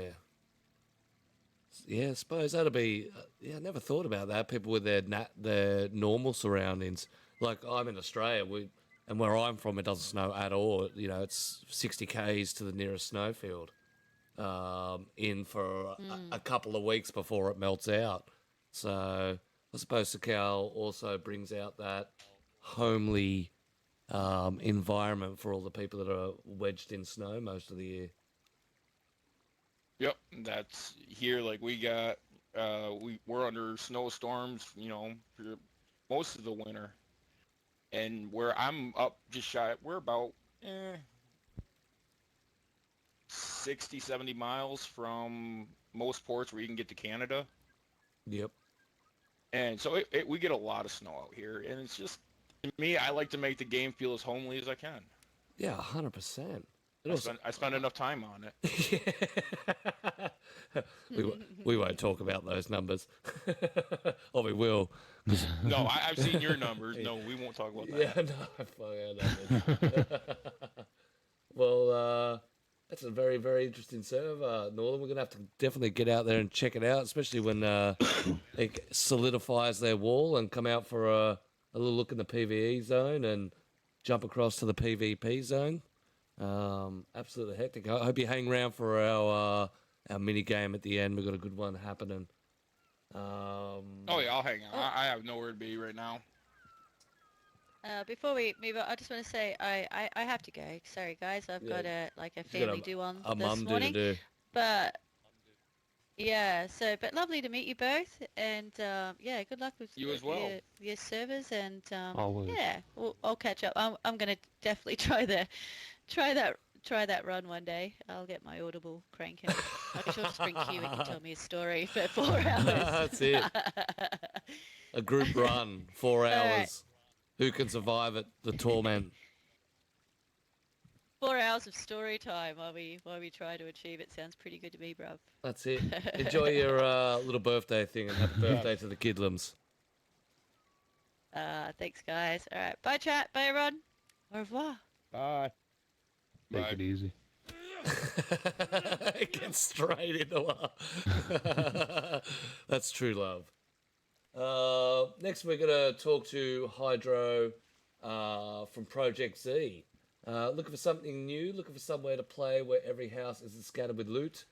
Yeah, I suppose that'll be. I never thought about that. People with their normal surroundings. Like I'm in Australia, and where I'm from, it doesn't snow at all. It's 60 k's to the nearest snowfield. In for a couple of weeks before it melts out. So I suppose Sakau also brings out that homely environment for all the people that are wedged in snow most of the year. Yep, that's here. Like we got, we're under snowstorms, for most of the winter, and where I'm up just shy, we're about 60, 70 miles from most ports where you can get to Canada. Yep. And so we get a lot of snow out here, and it's just, to me, I like to make the game feel as homely as I can. Yeah, 100%. I spend enough time on it. we won't talk about those numbers. Or we will. No, I've seen your numbers. No, we won't talk about that. Yeah, no, fuck our numbers. Well, that's a very, very interesting server, Northern. We're going to have to definitely get out there and check it out, especially when it solidifies their wall and come out for a little look in the PvE zone and jump across to the PvP zone. Absolutely hectic. I hope you hang around for our mini game at the end. We've got a good one happening. Oh yeah, I'll hang out. I have nowhere to be right now. Before we move on, I just want to say I have to go. Sorry guys, I've got a family do on a this mum morning. do. But yeah, but lovely to meet you both, and yeah, good luck with You as well. your servers, and Always. yeah, I'll catch up. I'm gonna definitely try that run one day. I'll get my Audible cranking. I'm sure just bring Q and you tell me a story for 4 hours. That's it. A group run, 4 hours. right. Who can survive it? The torment. 4 hours of story time while we try to achieve it. Sounds pretty good to me, bruv. That's it. Enjoy your little birthday thing and happy birthday to the kidlums. Thanks guys. All right, bye chat, bye everyone. Au revoir. Bye. Take Right. it easy. Get straight into love. That's true love. Next, we're going to talk to Highdro from Project Z. Looking for something new, looking for somewhere to play where every house isn't scattered with loot.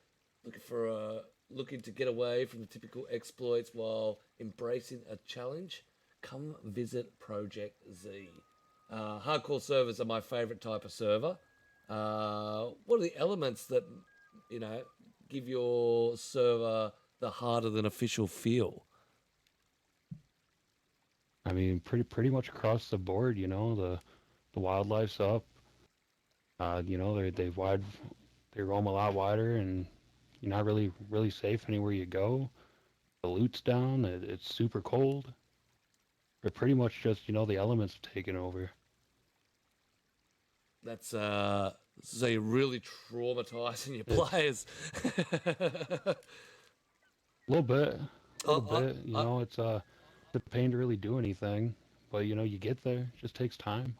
Looking for looking to get away from the typical exploits while embracing a challenge, come visit Project Z. Hardcore servers are my favorite type of server. What are the elements that, give your server the harder than official feel? I mean, pretty much across the board, the wildlife's up. They roam a lot wider, and you're not really safe anywhere you go. The loot's down. It's super cold. But pretty much just the elements have taken over. That's so you're really traumatizing your players. A little bit, a little bit. It's a pain to really do anything, but you get there. It just takes time.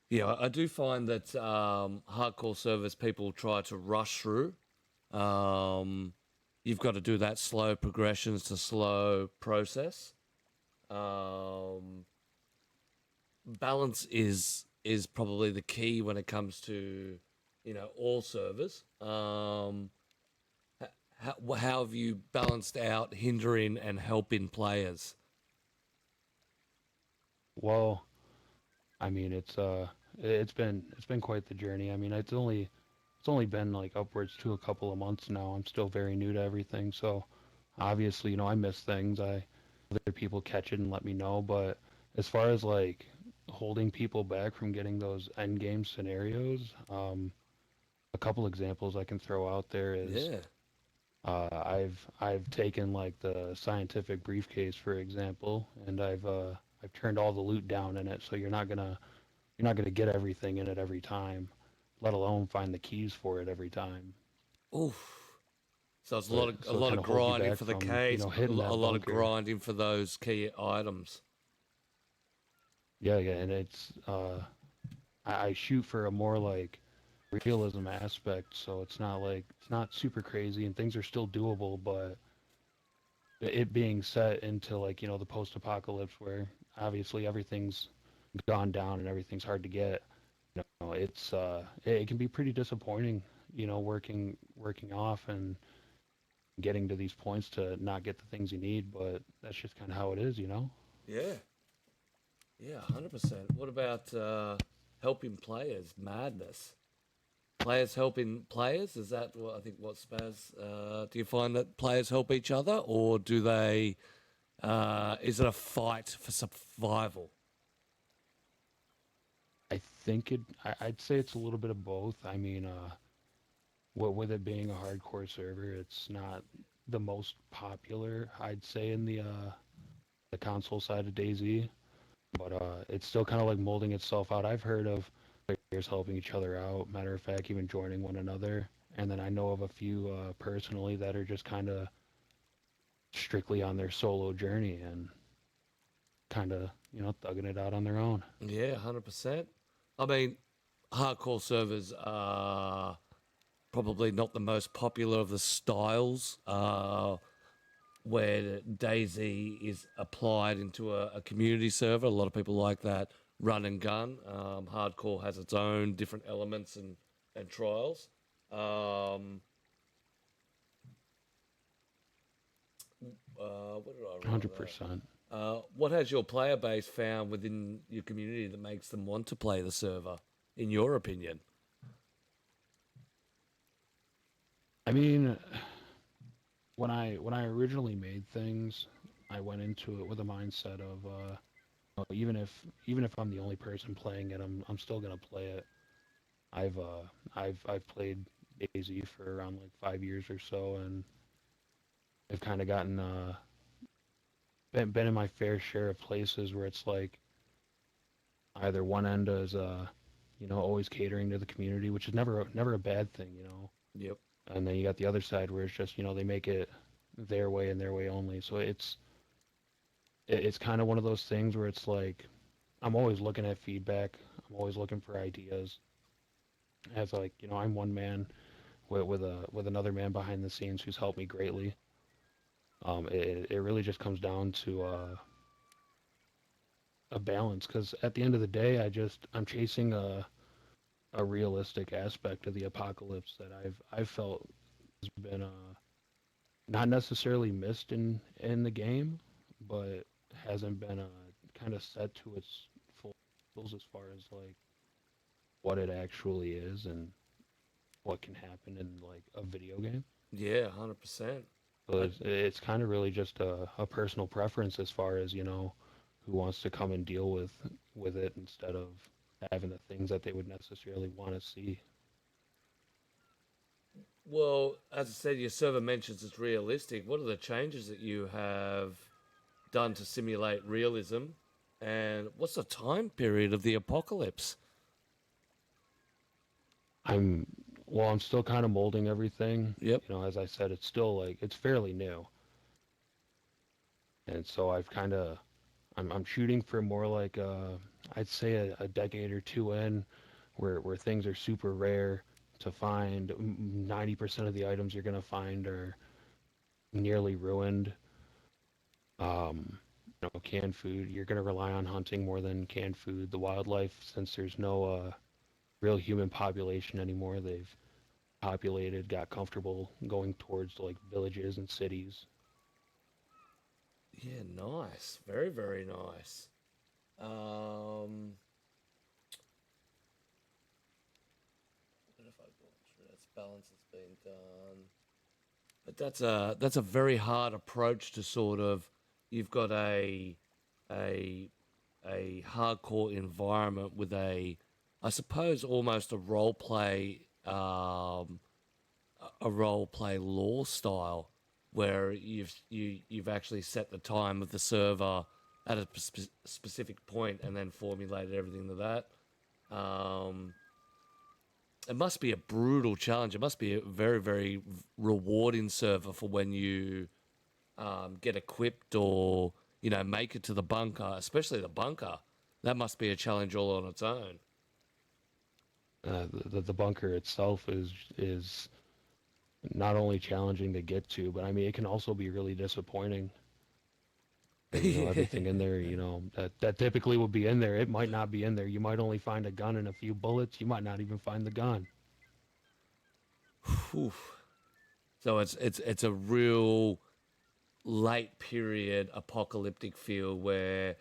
Yeah, I do find that hardcore servers people try to rush through. You've got to do that slow progression. It's a slow process. Balance is probably the key when it comes to all servers. How have you balanced out hindering and helping players? Well, I mean, it's been quite the journey. I mean, it's only been like upwards to a couple of months now. I'm still very new to everything, so obviously, I miss things. Other people catch it and let me know, but as far as like holding people back from getting those end game scenarios, a couple examples I can throw out there is Yeah. I've taken like the scientific briefcase for example, and I've turned all the loot down in it, so you're not gonna get everything in it every time, let alone find the keys for it every time. Oof. So it's a So it lot kind of of holds you grinding back for the from case, hitting a that lot of bunker. grinding for those key items. Yeah, yeah, and I shoot for a more like realism aspect, so it's not super crazy and things are still doable, but it being set into like the post-apocalypse where obviously everything's gone down and everything's hard to get. It can be pretty disappointing, working off and getting to these points to not get the things you need, but that's just kind of how it is. Yeah. Yeah, 100%. What about helping players? Madness. Players helping players? Is that what I think? What Spaz? Do you find that players help each other, or do they? Is it a fight for survival? I'd say it's a little bit of both. I mean, with it being a hardcore server, it's not the most popular, I'd say, in the console side of DayZ, but it's still kind of like molding itself out. I've heard of players helping each other out. Matter of fact, even joining one another. And then I know of a few personally that are just kind of strictly on their solo journey and kind of thugging it out on their own. Yeah, 100%. I mean, hardcore servers are probably not the most popular of the styles. Where DayZ is applied into a community server. A lot of people like that run and gun. Hardcore has its own different elements and trials. What did I write there? 100%. What has your player base found within your community that makes them want to play the server, in your opinion? I mean, when I originally made things, I went into it with a mindset of even if I'm the only person playing it, I'm still gonna play it. I've played DayZ for around like 5 years or so, and I've kind of gotten been in my fair share of places where it's like either one end is always catering to the community, which is never a bad thing. Yep. And then you got the other side where it's just they make it their way and their way only. So it's kind of one of those things where it's like I'm always looking at feedback. I'm always looking for ideas. As like I'm one man with another man behind the scenes who's helped me greatly. It really just comes down to a balance because at the end of the day, I'm chasing a realistic aspect of the apocalypse that I've felt has been not necessarily missed in the game, but hasn't been kind of set to its full potentials as far as like what it actually is and what can happen in like a video game. Yeah, 100%. So it's kind of really just a personal preference as far as, you know, who wants to come and deal with it instead of having the things that they would necessarily want to see. Well, as I said, your server mentions it's realistic. What are the changes that you have done to simulate realism? And what's the time period of the apocalypse? I'm well, I'm still kind of molding everything. Yep. You know, as I said, it's still like it's fairly new. And so I'm shooting for more like I'd say a decade or two in where things are super rare to find. 90% of the items you're gonna find are nearly ruined. You know, canned food, you're gonna rely on hunting more than canned food. The wildlife, since there's no real human population anymore, they've populated, got comfortable going towards like villages and cities. Yeah, nice. Very, very nice. What have I gone through? That's balance has been done. But that's a very hard approach to sort of you've got a a hardcore environment with I suppose almost a role play lore style where you've actually set the time of the server at a specific point and then formulated everything to that. Um, it must be a brutal challenge. It must be a very, very rewarding server for when you get equipped or make it to the bunker, especially the bunker. That must be a challenge all on its own. The bunker itself is not only challenging to get to, but I mean it can also be really disappointing. 'Cause, you know, everything in there, you know, that typically would be in there, it might not be in there. You might only find a gun and a few bullets. You might not even find the gun. So it's a real late period apocalyptic feel where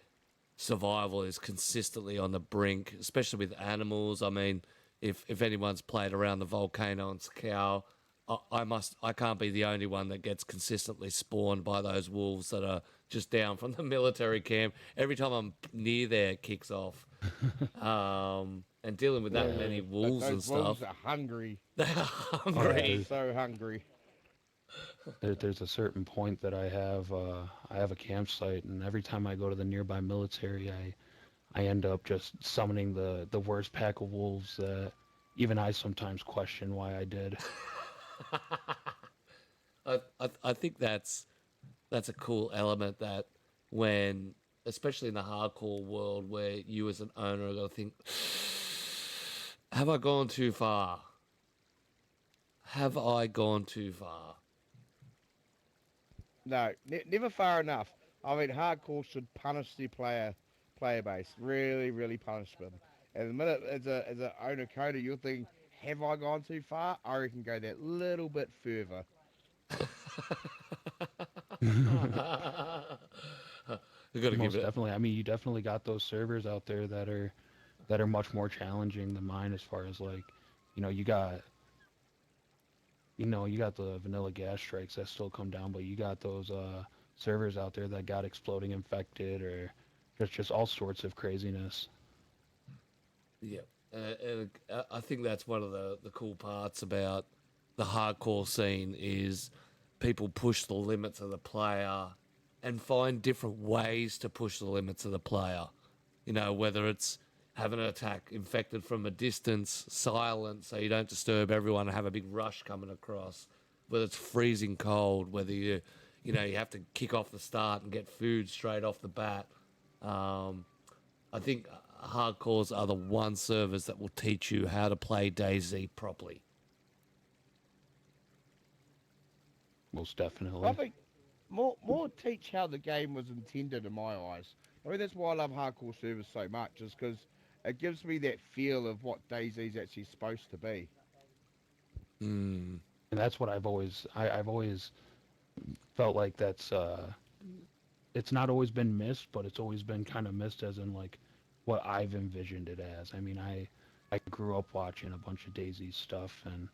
survival is consistently on the brink, especially with animals. I mean, if anyone's played around the volcano and Sakau, I can't be the only one that gets consistently spawned by those wolves that are just down from the military camp. Every time I'm near there, it kicks off. And dealing with that Yeah. many But wolves and those stuff, wolves are hungry. they're They're hungry. so hungry. There's a certain point that I have a campsite, and every time I go to the nearby military, I end up just summoning the worst pack of wolves that even I sometimes question why I did. I think that's a cool element that when, especially in the hardcore world, where you as an owner are going to think, have I gone too far? Have I gone too far? No, never far enough. I mean, hardcore should punish the player base. Really, really punish them. And the minute as a owner coder, you'll think, have I gone too far? I reckon go that little bit further. You got to give Most it. definitely. I mean, you definitely got those servers out there that are much more challenging than mine as far as like, you know, you got the vanilla gas strikes that still come down, but you got those servers out there that got exploding infected or just all sorts of craziness. Yeah, and I think that's one of the cool parts about the hardcore scene is people push the limits of the player and find different ways to push the limits of the player. You know, whether it's having an attack infected from a distance, silent, so you don't disturb everyone and have a big rush coming across, whether it's freezing cold, whether you have to kick off the start and get food straight off the bat. Um, I think hardcores are the one servers that will teach you how to play DayZ properly. Most I definitely. think more teach how the game was intended in my eyes. I mean, that's why I love hardcore servers so much, is because it gives me that feel of what DayZ is actually supposed to be. Mm. And that's what I've always felt like that's it's not always been missed, but it's always been kind of missed as in like what I've envisioned it as. I mean, I grew up watching a bunch of DayZ stuff, and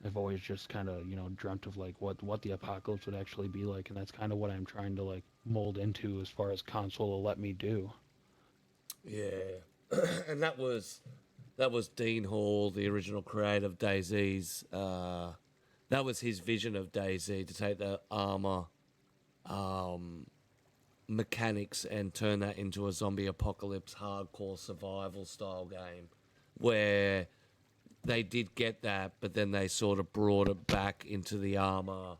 I've always just kind of dreamt of like what the apocalypse would actually be like, and that's kind of what I'm trying to like mold into as far as console will let me do. Yeah, and that was Dean Hall, the original creator of DayZ's. That was his vision of DayZ, to take the armor mechanics and turn that into a zombie apocalypse hardcore survival style game, where they did get that, but then they sort of brought it back into the armor.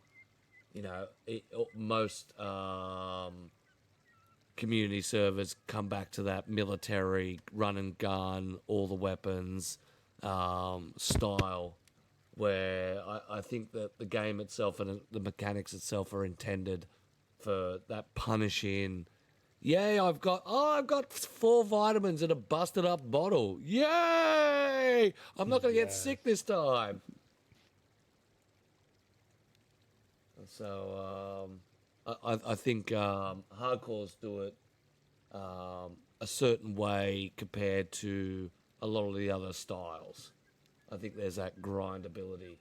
Most community servers come back to that military run and gun, all the weapons style, where I think that the game itself and the mechanics itself are intended for that punishing. Yay! I've got 4 vitamins in a busted up bottle. Yay! I'm not gonna get sick this time. So I think hardcores do it a certain way compared to a lot of the other styles. I think there's that grindability.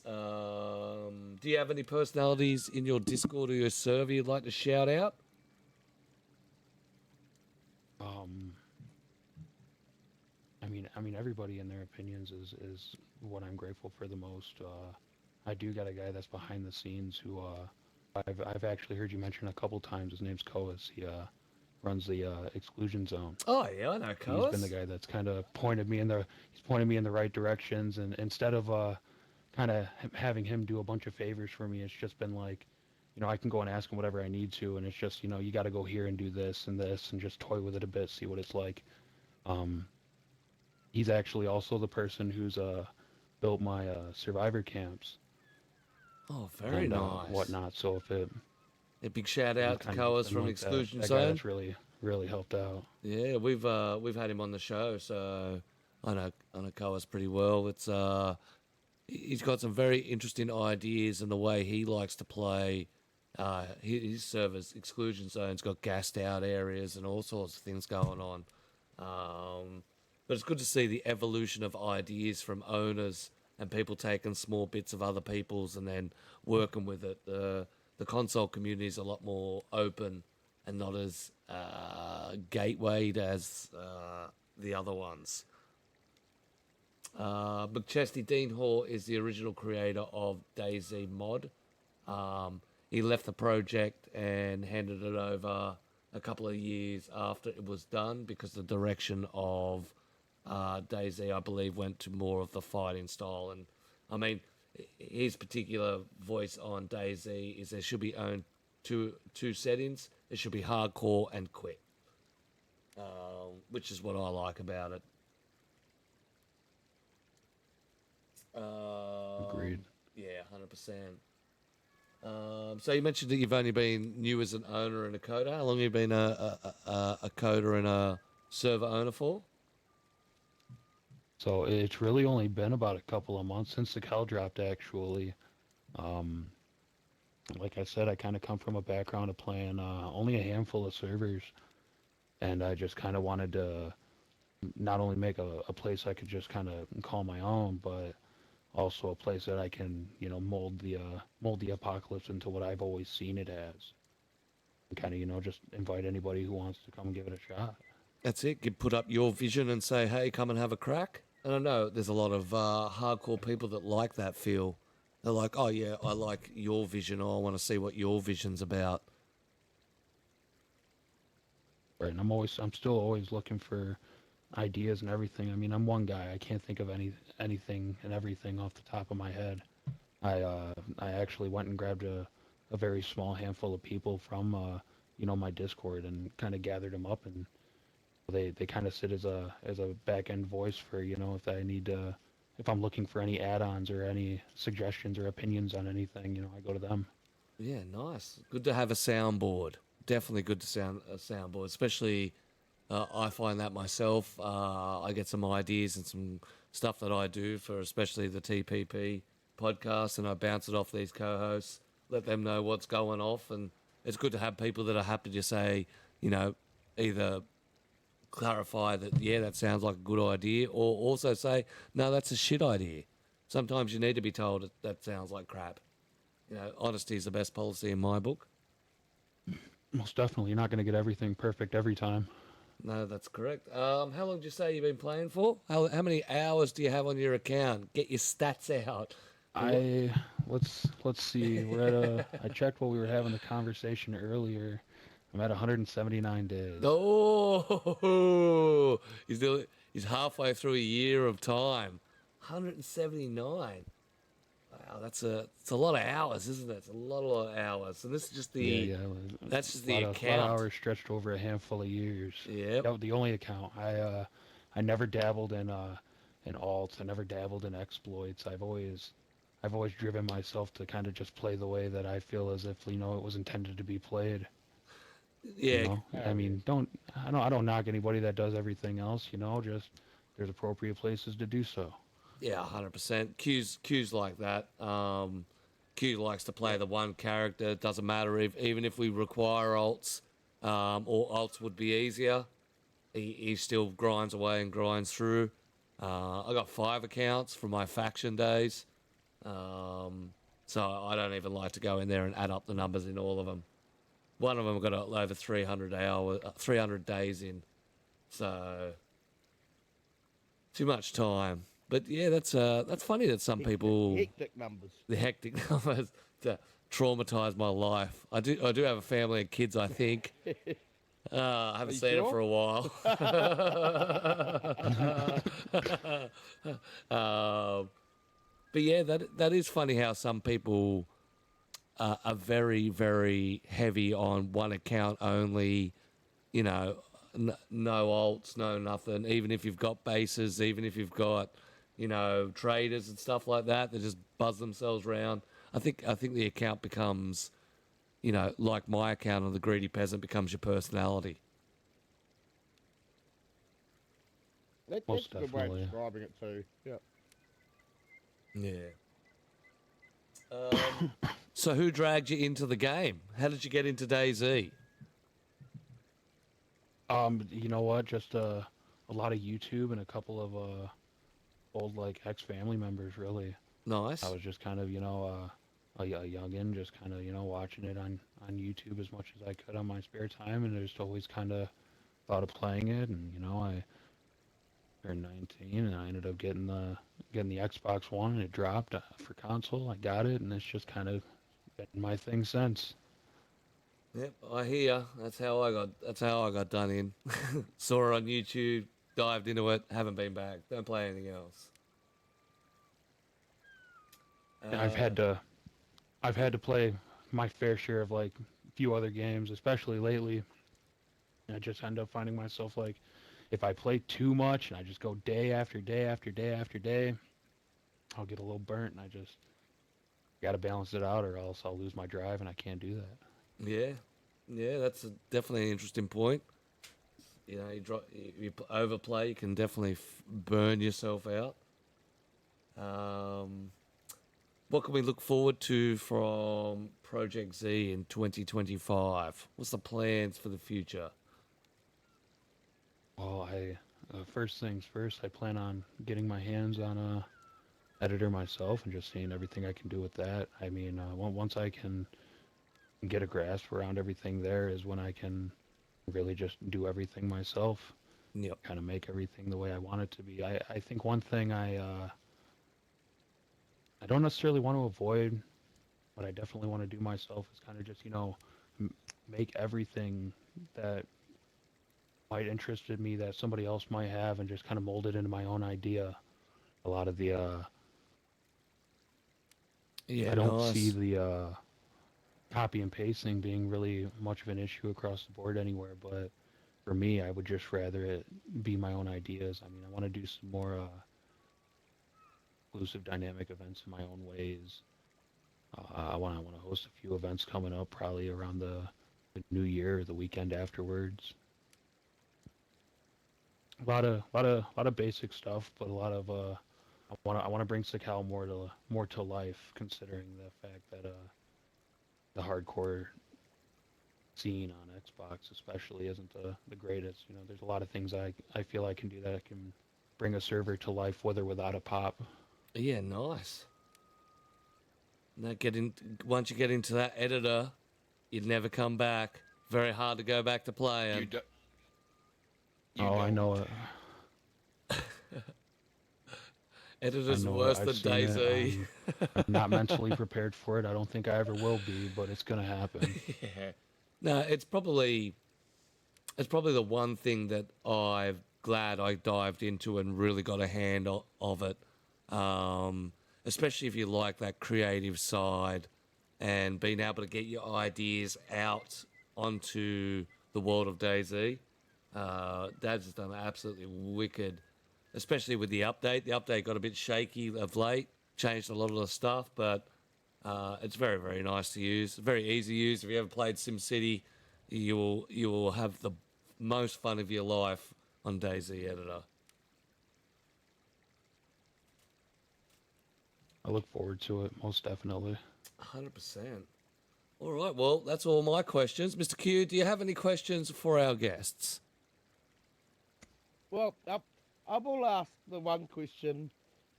Do you have any personalities in your Discord or your server you'd like to shout out? I mean, everybody in their opinions is what I'm grateful for the most. I do got a guy that's behind the scenes who I've actually heard you mention a couple times. His name's Koas. He runs the exclusion zone. Oh yeah, I know Koas. He's been the guy that's kind of pointed me in the right directions, and instead of kind of having him do a bunch of favors for me, it's just been like, I can go and ask him whatever I need to, and it's just, you got to go here and do this and this, and just toy with it a bit, see what it's like. He's actually also the person who's built my survivor camps. Oh, very and, nice. Whatnot. So if a big shout out to Koas from like Exclusion that Zone. guy that's really helped out. Yeah, we've had him on the show, so I know Koas pretty well. It's he's got some very interesting ideas in the way he likes to play. His server's Exclusion Zone's got gassed out areas and all sorts of things going on. But it's good to see the evolution of ideas from owners and people taking small bits of other people's and then working with it. The console community is a lot more open and not as gatewayed as the other ones. McChesney Dean Hall is the original creator of DayZ mod. He left the project and handed it over a couple of years after it was done because the direction of DayZ, I believe, went to more of the fighting style. And I mean, his particular voice on DayZ is there should be owned two settings. It should be hardcore and quick, which is what I like about it. Agreed. Yeah, 100%. So you mentioned that you've only been new as an owner and a coder. How long have you been a coder and a server owner for? So it's really only been about a couple of months since the cow dropped, actually. Like I said, I kind of come from a background of playing only a handful of servers, and I just kind of wanted to not only make a place I could just kind of call my own, but also a place that I can, mold the apocalypse into what I've always seen it as, and kind of, just invite anybody who wants to come and give it a shot. That's it. You put up your vision and say, hey, come and have a crack. And I know there's a lot of hardcore people that like that feel. They're like, oh, yeah, I like your vision. Oh, I want to see what your vision's about. Right, and I'm still always looking for ideas and everything. I mean, I'm one guy. I can't think of anything and everything off the top of my head. I actually went and grabbed a very small handful of people from my Discord and kind of gathered them up, and they kind of sit as a back end voice for if I'm looking for any add-ons or any suggestions or opinions on anything, I go to them. Yeah, nice. Good to have a soundboard. Definitely good to a soundboard, especially I find that myself. I get some ideas and some stuff that I do for especially the TPP podcast, and I bounce it off these co-hosts let them know what's going off, and it's good to have people that are happy to say, either clarify that, yeah, that sounds like a good idea, or also say, no, that's a shit idea. Sometimes you need to be told that sounds like crap. Honesty is the best policy in my book. Most definitely. You're not going to get everything perfect every time. No, that's correct. How long did you say you've been playing for? How many hours do you have on your account? Get your stats out. Let's see. I checked while we were having the conversation earlier. I'm at 179 days. Oh, he's halfway through a year of time. 179. Wow, it's a lot of hours, isn't it? It's a lot of hours. And this is just Yeah. that's just A the lot of account. hours stretched over a handful of years. Yep. That was the only account. I never dabbled in alts. I never dabbled in exploits. I've always driven myself to kind of just play the way that I feel as if it was intended to be played. Yeah. I mean, I don't knock anybody that does everything else. Just there's appropriate places to do so. Yeah, 100%. Q's like that. Q likes to play the one character. It doesn't matter even if we require alts, or alts would be easier. He still grinds away and grinds through. I got 5 accounts from my faction days, so I don't even like to go in there and add up the numbers in all of them. One of them got over 300 days in, so too much time. But yeah, that's funny that some people Hectic numbers. the hectic numbers to traumatize my life. I do have a family and kids, I think. I haven't seen it for a while. But yeah, that is funny how some people are very, very heavy on one account only. No alts, no nothing. Even if you've got bases, even if you've got traders and stuff like that, they just buzz themselves around. I think the account becomes, like my account on the Greedy Peasant becomes your personality. That's Most a good way of definitely. describing it too. Yeah. Yeah. So who dragged you into the game? How did you get into DayZ? You know what? Just a lot of YouTube and a couple of old ex-family members. Really, Nice. I was just kind of a youngin, just kind of watching it on YouTube as much as I could on my spare time, and I just always kind of thought of playing it, and I turned 19, and I ended up getting the Xbox One, and it dropped for console. I got it, and it's just kind of been my thing since. Yep, I hear. That's how I got done in. Saw it on YouTube, dived into it, haven't been back. Don't play anything else. I've had to play my fair share of a few other games, especially lately. And I just end up finding myself if I play too much and I just go day after day after day after day, I'll get a little burnt, and I just got to balance it out, or else I'll lose my drive, and I can't do that. Yeah, that's definitely an interesting point. You overplay, you can definitely burn yourself out. What can we look forward to from Project Z in 2025? What's the plans for the future? Well, first things first, I plan on getting my hands on a editor myself and just seeing everything I can do with that. I mean, once I can get a grasp around everything, there is when I can really just do everything myself. Yep. Kind of make everything the way I want it to be. I think one thing I don't necessarily want to avoid, but I definitely want to do myself is kind of just make everything that might interested me that somebody else might have, and just kind of mold it into my own idea. A lot of the I don't see the copy and pasting being really much of an issue across the board anywhere, but for me, I would just rather it be my own ideas. I mean, I want to do some more exclusive dynamic events in my own ways. I want to host a few events coming up, probably around the new year or the weekend afterwards. A lot of basic stuff, but a lot of I want to bring Sakal more to life, considering the fact that the hardcore scene on Xbox especially isn't the greatest. You know, there's a lot of things I feel I can do that I can bring a server to life with or without a pop. Yeah, nice. Now once you get into that editor, you'd never come back. Very hard to go back to You, playing. do, you Oh, I don't. know it. I Editor's know it. worse I've than seen it. DayZ. I'm not mentally prepared for it. I don't think I ever will be, but it's gonna happen. Yeah. No, it's probably the one thing that I'm glad I dived into and really got a hand of it. Especially if you like that creative side and being able to get your ideas out onto the world of DayZ. Dad's done absolutely wicked, especially with the update. The update got a bit shaky of late, changed a lot of the stuff, but it's very, very nice to use. Very easy to use. If you ever played SimCity, you will have the most fun of your life on DayZ Editor. I look forward to it most definitely. 100%. All right, well, that's all my questions. Mr. Q, do you have any questions for our guests? Well, I will ask the one question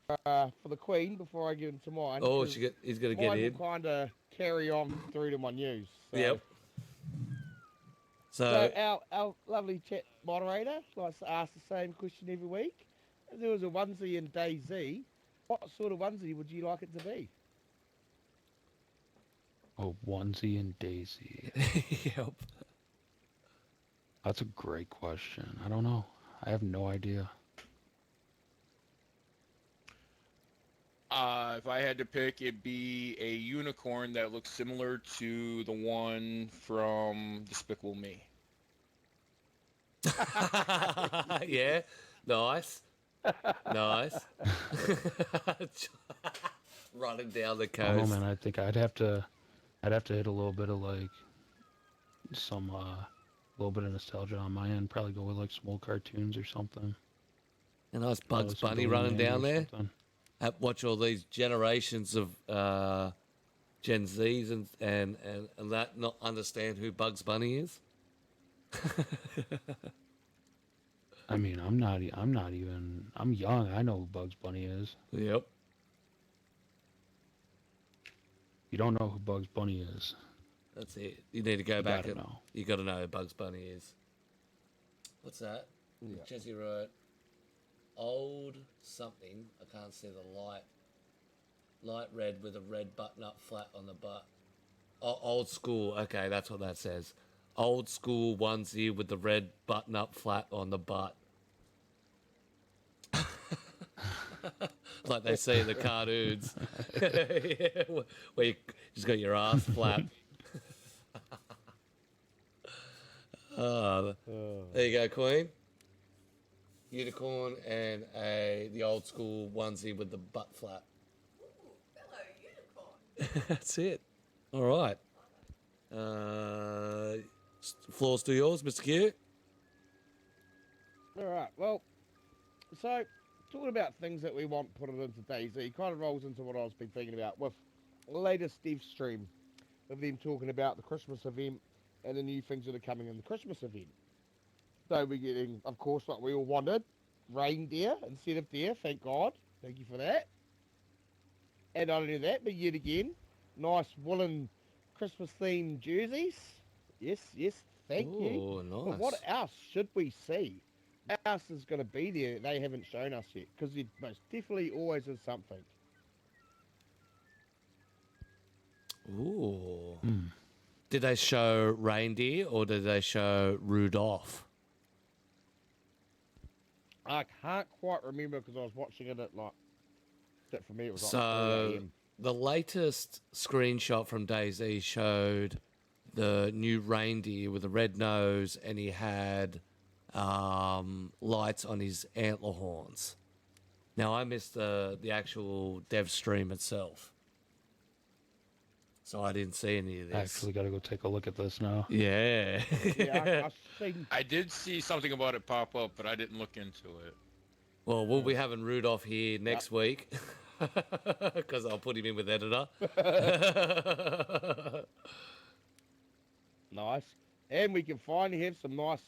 for the Queen before I get into mine. Oh, 'cause he's going to get mine in. will kind of carry on through to my news. So. Yep. So So, our lovely chat moderator likes to ask the same question every week. If there was a onesie in DayZ, what sort of onesie would you like it to be? Oh, onesie and Daisy. yep. That's a great question. I don't know. I have no idea. If I had to pick, it'd be a unicorn that looks similar to the one from Despicable Me. yeah, nice. Nice. Running down the I don't know, coast. man. I think I'd have to hit a little bit of like some little bit of nostalgia on my end. Probably go with like some old cartoons or something. A nice Probably Bugs some Bunny Billy running Mandy down or there. something. Watch all these generations of Gen Zs and that not understand who Bugs Bunny is. I mean, I'm young. I know who Bugs Bunny is. Yep. You don't know who Bugs Bunny is. That's it. You need to go You back gotta and know. you got to know who Bugs Bunny is. What's that? Yeah. Jesse wrote old something. I can't see the light red with a red button up flat on the butt. Oh, old school. Okay, that's what that says. Old school onesie with the red button up flat on the butt. Like they see in the cartoons. Yeah, where you just got your ass flapped. There you go, Queen. Unicorn and the old school onesie with the butt flap. Hello, unicorn. That's it. All right. Floor's still yours, Mr. Q. All right. Well, so talking about things that we want put it into DayZ kind of rolls into what I've been thinking about with the latest dev stream of them talking about the Christmas event and the new things that are coming in the Christmas event. So we're getting, of course, what we all wanted, reindeer instead of deer. Thank God. Thank you for that. And not only that, but yet again, nice woolen Christmas themed jerseys. Yes, yes, thank you. Oh, nice. But what else should we see? What else is going to be there that they haven't shown us yet? Because there most definitely always is something. Ooh. Did they show reindeer or did they show Rudolph? I can't quite remember because I was watching it at like, for me it was like 3 So a.m. the latest screenshot from DayZ showed the new reindeer with a red nose, and he had lights on his antler horns. Now I missed the actual dev stream itself, so I didn't see any of I this. actually got to go take a look at this now. Yeah. Yeah, I've seen. I did see something about it pop up, but I didn't look into it. Well, we'll be having Rudolph here next week. Because I'll put him in with editor. Nice. And we can finally have some nice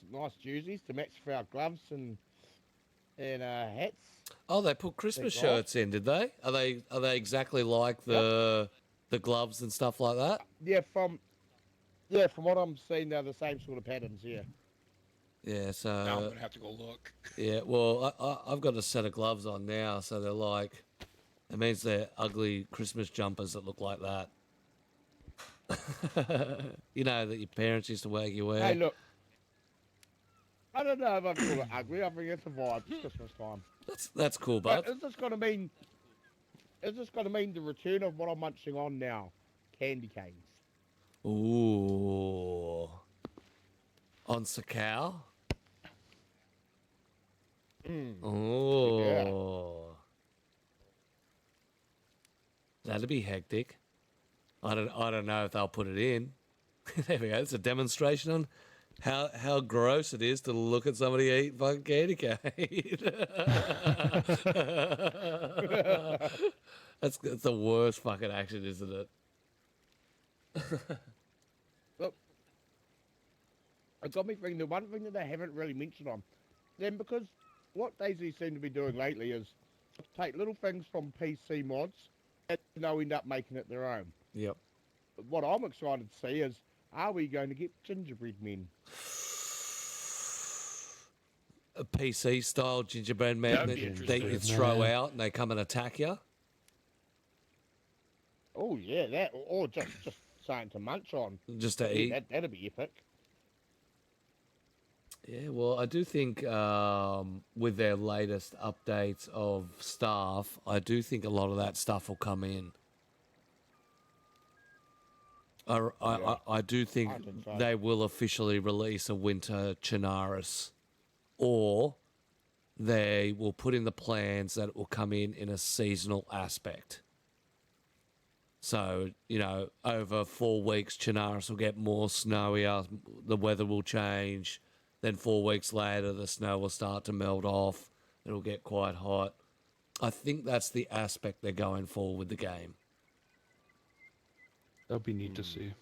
jerseys to match for our gloves and hats. Oh, they put Christmas Thank God. shirts in, did they? Are they exactly like the gloves and stuff like that? From what I'm seeing, they're the same sort of patterns. Yeah. Yeah. So Now I'm gonna have to go look. yeah. Well, I've got a set of gloves on now, so they're like. It means they're ugly Christmas jumpers that look like that. You know that your parents used to make you wear. Hey, look. I don't know if I'd call it ugly. I think it's a vibe. It's Christmas time. That's cool, But bud. is this gonna mean? Is this gonna mean the return of what I'm munching on now? Candy canes. Ooh. On Sakau? Oh. That'd be hectic. I don't know if they'll put it in. There we go. It's a demonstration on how gross it is to look at somebody eat fucking candy cane. That's the worst fucking action, isn't it? Look, it got me thinking. The one thing that they haven't really mentioned on, then because what DayZ seem to be doing lately is take little things from PC mods and they'll end up making it their own. Yep. What I'm excited to see is, are we going to get gingerbread men? A PC style gingerbread man That'd that be you interesting. throw out and they come and attack you. Oh yeah, that or just something to munch on. Just to Yeah, eat. that'd be epic. Yeah, well, I do think with their latest updates of staff, I do think a lot of that stuff will come in. I do think I think so. they will officially release a winter Chinaris, or they will put in the plans that it will come in a seasonal aspect. So, you know, over 4 weeks, Chinaris will get more snowier, the weather will change. Then 4 weeks later, the snow will start to melt off. It'll get quite hot. I think that's the aspect they're going for with the game. That'd be neat to see.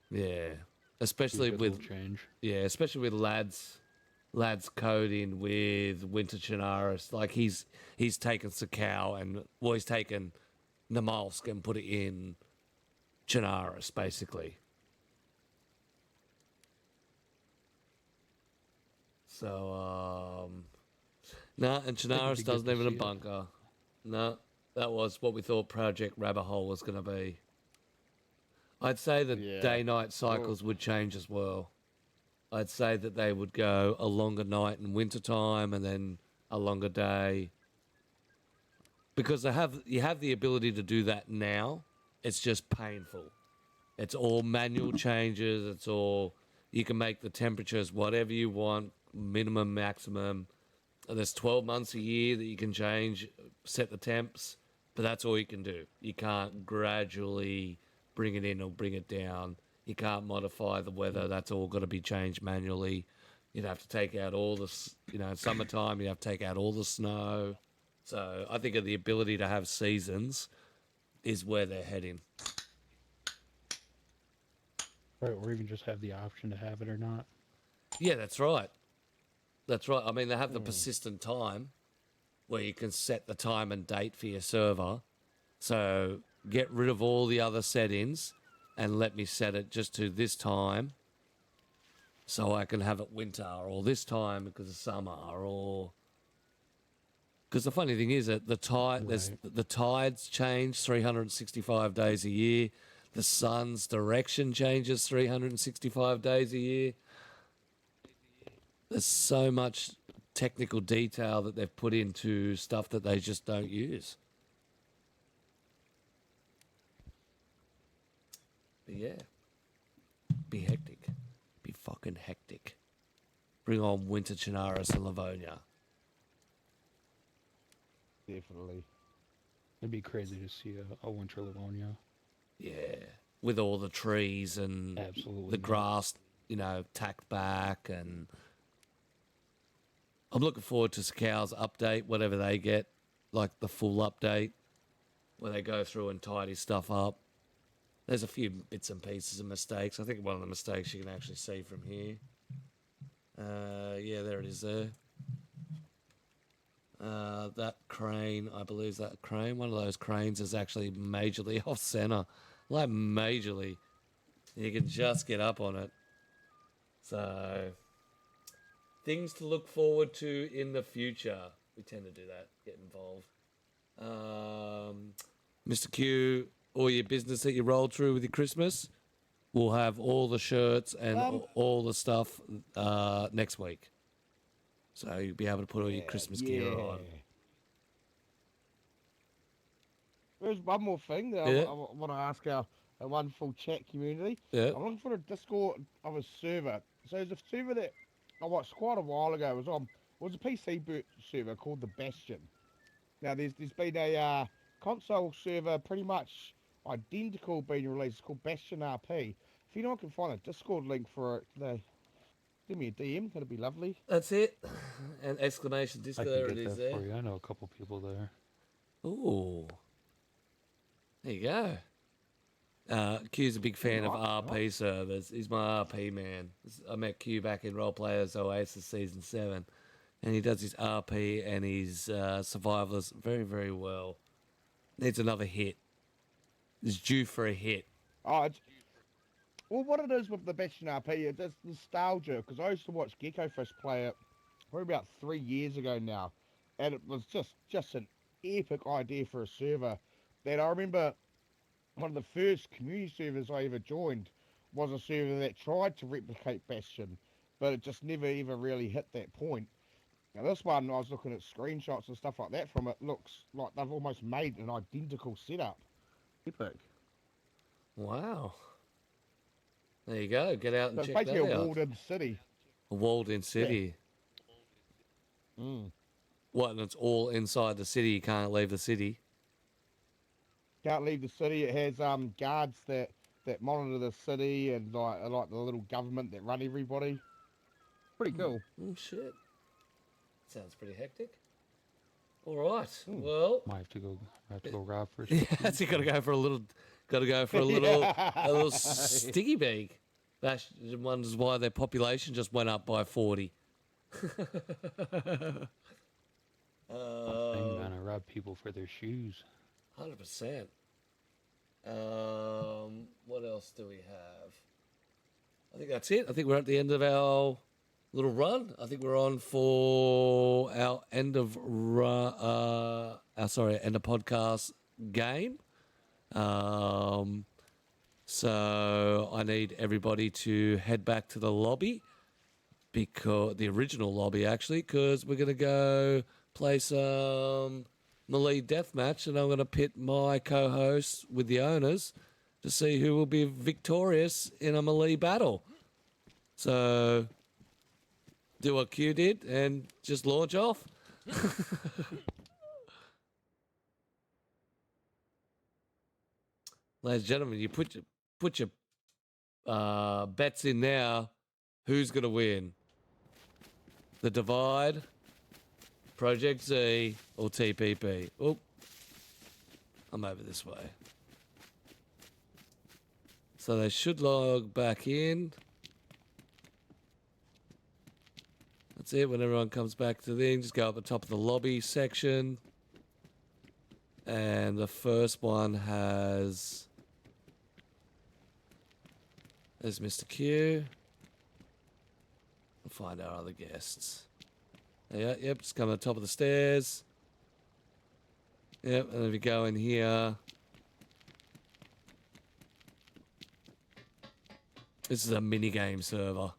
Yeah, Be especially a good with little change. especially with lads coding with Winter Chinaris. Like he's taken Sakau and he's taken Namalsk and put it in Chinaris basically. So no, and Chinaris be good doesn't to even a see it. bunker. No, that was what we thought Project Rabbit Hole was going to be. I'd say that Yeah. day-night cycles would change as well. I'd say that they would go a longer night in wintertime and then a longer day. Because you have the ability to do that now. It's just painful. It's all manual changes. It's all you can make the temperatures whatever you want, minimum, maximum. There's 12 months a year that you can change, set the temps, but that's all you can do. You can't gradually bring it in or bring it down. You can't modify the weather. That's all got to be changed manually. You'd have to take out all the, summertime, you have to take out all the snow. So I think of the ability to have seasons is where they're heading. Right, or even just have the option to have it or not. Yeah, that's right. That's right. I mean, they have the persistent time where you can set the time and date for your server. So get rid of all the other settings and let me set it just to this time so I can have it winter, or this time because of summer, or... Because the funny thing is that the tides change 365 days a year. The sun's direction changes 365 days a year. There's so much technical detail that they've put into stuff that they just don't use. But yeah, be hectic. Be fucking hectic. Bring on Winter Chinaris and Livonia. Definitely. It'd be crazy to see a winter Livonia. Yeah, with all the trees and Absolutely. the grass, tacked back, and I'm looking forward to Sakau's update, whatever they get, like the full update. where they go through and tidy stuff up. There's a few bits and pieces of mistakes. I think one of the mistakes you can actually see from here. Yeah, there it is there. That crane, I believe is that crane. One of those cranes is actually majorly off center. Like majorly. You can just get up on it. So, things to look forward to in the future. We tend to do that, get involved. Mr. Q, all your business that you rolled through with your Christmas, we'll have all the shirts and all the stuff next week. So you'll be able to put all your Christmas gear on. There's one more thing that I want to ask our wonderful chat community. Yeah. I'm looking for a Discord of a server. So there's a server that I watched quite a while ago. It was a PC server called the Bastion. Now there's been a console server pretty much identical being released. It's called Bastion RP. If anyone can find a Discord link for it, give me a DM. That'd be lovely. That's it. And exclamation disco, I there can it get is that there. for you. I know a couple people there. Ooh. There you go. Q's a big fan of RP servers. He's my RP man. I met Q back in Role Players Oasis Season 7. And he does his RP and his survivors very, very well. Needs another hit. Is due for a hit. Well, what it is with the Bastion RP, it's nostalgia, because I used to watch Geckofish play it probably about 3 years ago now, and it was just an epic idea for a server. That I remember one of the first community servers I ever joined was a server that tried to replicate Bastion, but it just never ever really hit that point. Now this one, I was looking at screenshots and stuff like that from it, looks like they've almost made an identical setup. Epic. Wow. There you go. Get out and So it's check that basically a out. walled-in city. A walled-in city. What, and it's all inside the city? You can't leave the city? Can't leave the city. It has guards that monitor the city and like the little government that run everybody. Pretty cool. Oh, shit. Sounds pretty hectic. All right. Well, I have to go rob for. yeah, so you got to go for a little a little sticky beak. That wonders why their population just went up by 40. I'm gonna rob people for their shoes. 100%. What else do we have? I think that's it. I think we're at the end of our little run. I think we're on for our end of end of podcast game. So I need everybody to head back to the lobby, because the original lobby actually, because we're gonna go play some melee deathmatch, and I'm gonna pit my co-hosts with the owners to see who will be victorious in a melee battle. So do what Q did and just launch off. Ladies and gentlemen, you put your bets in now. Who's gonna win? The Divide, Project Z, or TPP? Oh, I'm over this way. So they should log back in. That's it. When everyone comes back to the thing, just go up the top of the lobby section. And the first one has... There's Mr. Q. We'll find our other guests. Yeah, yep, just come to the top of the stairs. Yep, and if you go in here... This is a minigame server.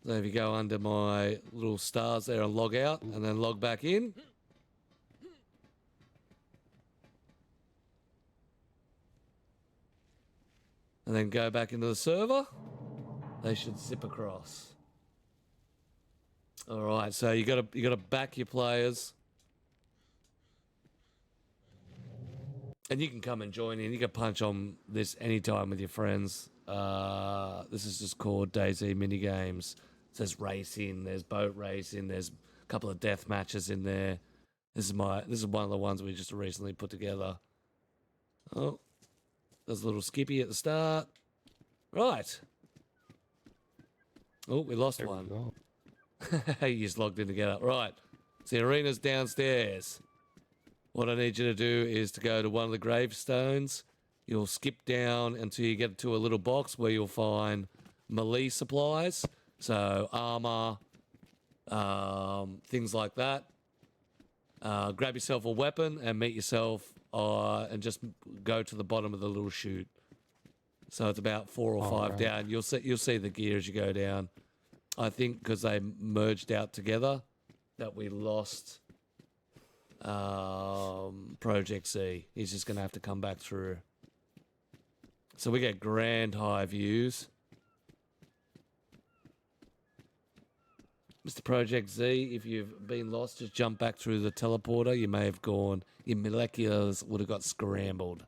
So if you go under my little stars there and log out, and then log back in. And then go back into the server, they should zip across. All right, so you gotta back your players, and you can come and join in. You can punch on this anytime with your friends. This is just called DayZ mini games. There's racing, there's boat racing, there's a couple of death matches in there. This is one of the ones we just recently put together. Oh, there's a little skippy at the start. Right. Oh, we lost There we one. go. You just logged in to get up. Right. So the arena's downstairs. What I need you to do is to go to one of the gravestones. You'll skip down until you get to a little box where you'll find melee supplies. So armor, things like that. Grab yourself a weapon and meet yourself and just go to the bottom of the little chute. So it's about 4 or 5 Alright. down. You'll see the gear as you go down. I think because they merged out together that we lost Project Z. He's just going to have to come back through. So we get grand high views. Mr. Project Z, if you've been lost, just jump back through the teleporter. You may have gone. Your moleculars would have got scrambled.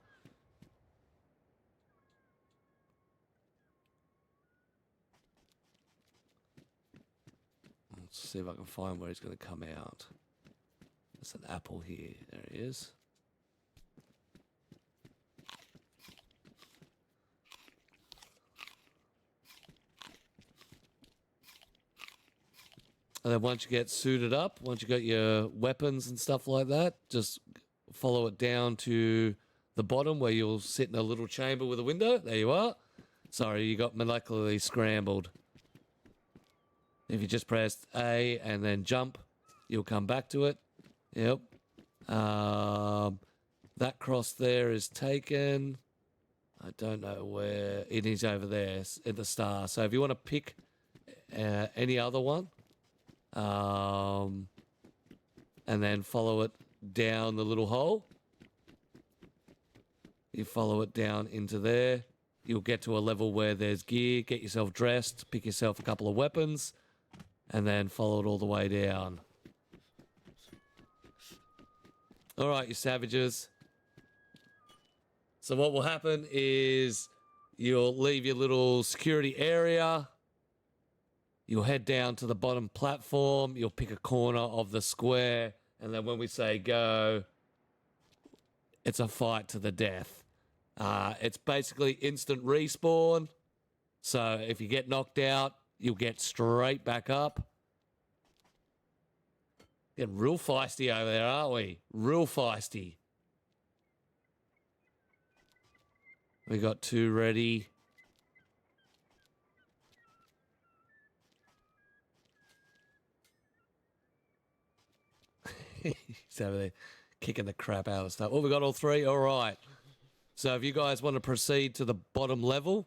Let's see if I can find where he's going to come out. There's an apple here. There he is. And then once you get suited up, once you got your weapons and stuff like that, just follow it down to the bottom where you'll sit in a little chamber with a window. There you are. Sorry, you got molecularly scrambled. If you just pressed A and then jump, you'll come back to it. Yep. That cross there is taken. I don't know where. It is over there at the star. So if you want to pick any other one, and then follow it down the little hole. You follow it down into there. You'll get to a level where there's gear. Get yourself dressed. Pick yourself a couple of weapons. And then follow it all the way down. All right, you savages. So what will happen is you'll leave your little security area. You'll head down to the bottom platform. You'll pick a corner of the square. And then when we say go, it's a fight to the death. It's basically instant respawn. So if you get knocked out, you'll get straight back up. Getting real feisty over there, aren't we? Real feisty. We got 2 ready. He's over there kicking the crap out of stuff. Oh, we got all 3? All right. So if you guys want to proceed to the bottom level,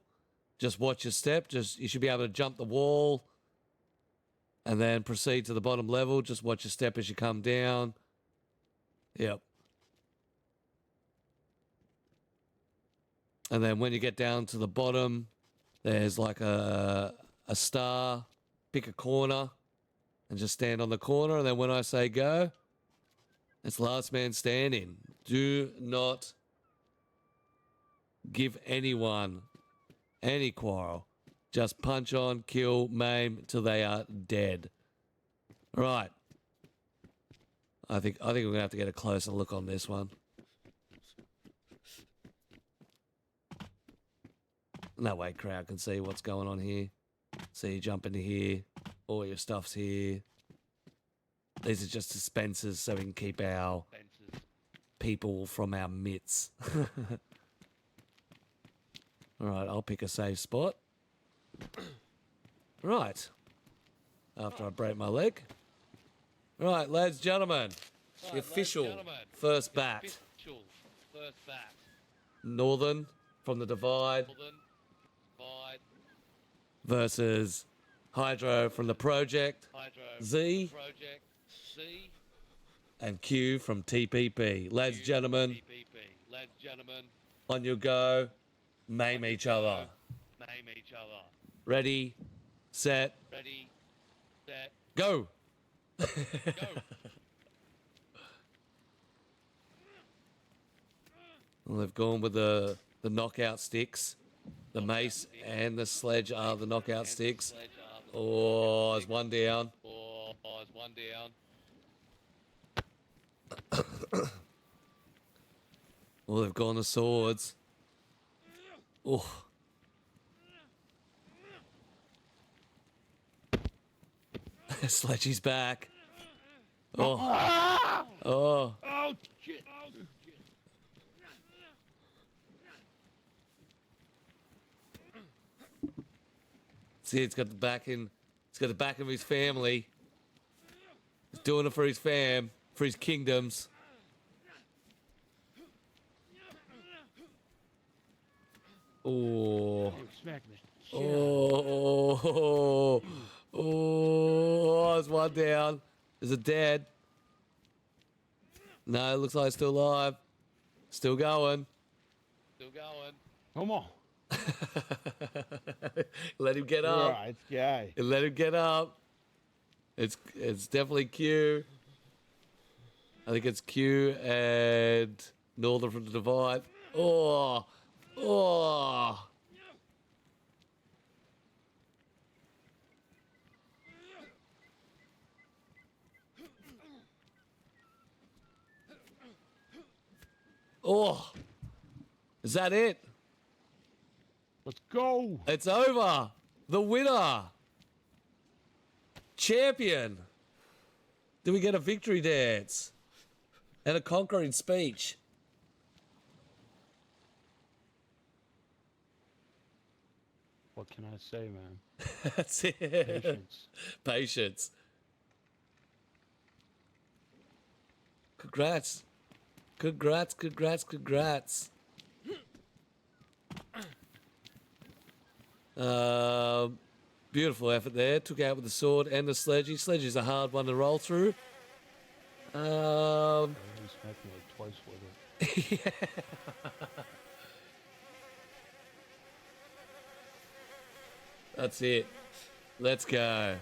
just watch your step. You should be able to jump the wall and then proceed to the bottom level. Just watch your step as you come down. Yep. And then when you get down to the bottom, there's like a star. Pick a corner and just stand on the corner. And then when I say go, it's last man standing. Do not give anyone any quarrel. Just punch on, kill, maim till they are dead. Right. I think we're gonna have to get a closer look on this one. That way crowd can see what's going on here. So you jump into here, all your stuff's here. These are just dispensers so we can keep our people from our mitts. Alright, I'll pick a safe spot. Right. After I break my leg. Right, ladies and gentlemen. The official first bat. Northern from the Divide versus Highdro from the Project. Z and Q from TPP. Ladies and gentlemen, on your go, maim each other. Ready, set, go! Well, they've gone with the knockout sticks. The mace and the sledge are the knockout sticks. Oh, there's one down. Oh, Oh, they've gone to swords. Oh. Sledgy's back. Oh. Ah! Oh. Oh, shit. See, it's got the backing. It's got the backing of his family. He's doing it for his fam, for his kingdoms. Oh. Smack the shit out of him. Oh, there's one down. Is it dead? No, it looks like it's still alive. Still going. Still going. Come on. Let him get up. Right, let's go. Let him get up. It's definitely Q. I think it's Q and Northern from the Divide. Oh. Oh. Oh. Is that it? Let's go. It's over. The winner. Champion. Do we get a victory dance? And a conquering speech? What can I say, man? That's it. Patience. Patience. Congrats. Congrats, congrats, congrats. Beautiful effort there. Took out with the sword and the sledgy. Sledgy's a hard one to roll through. He smacked me like twice with it. That's it. Let's go.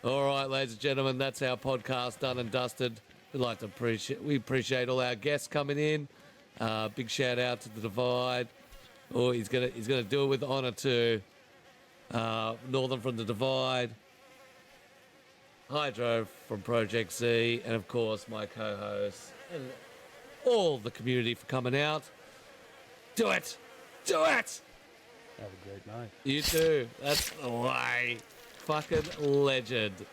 All right, ladies and gentlemen, that's our podcast done and dusted. We appreciate all our guests coming in. Big shout out to the Divide. Oh, he's gonna do it with honour too. Northern from the Divide. Highdro from Project Z, and of course my co-hosts and all the community for coming out. Do it! Do it! Have a great night. You too. That's the way. Fucking legend.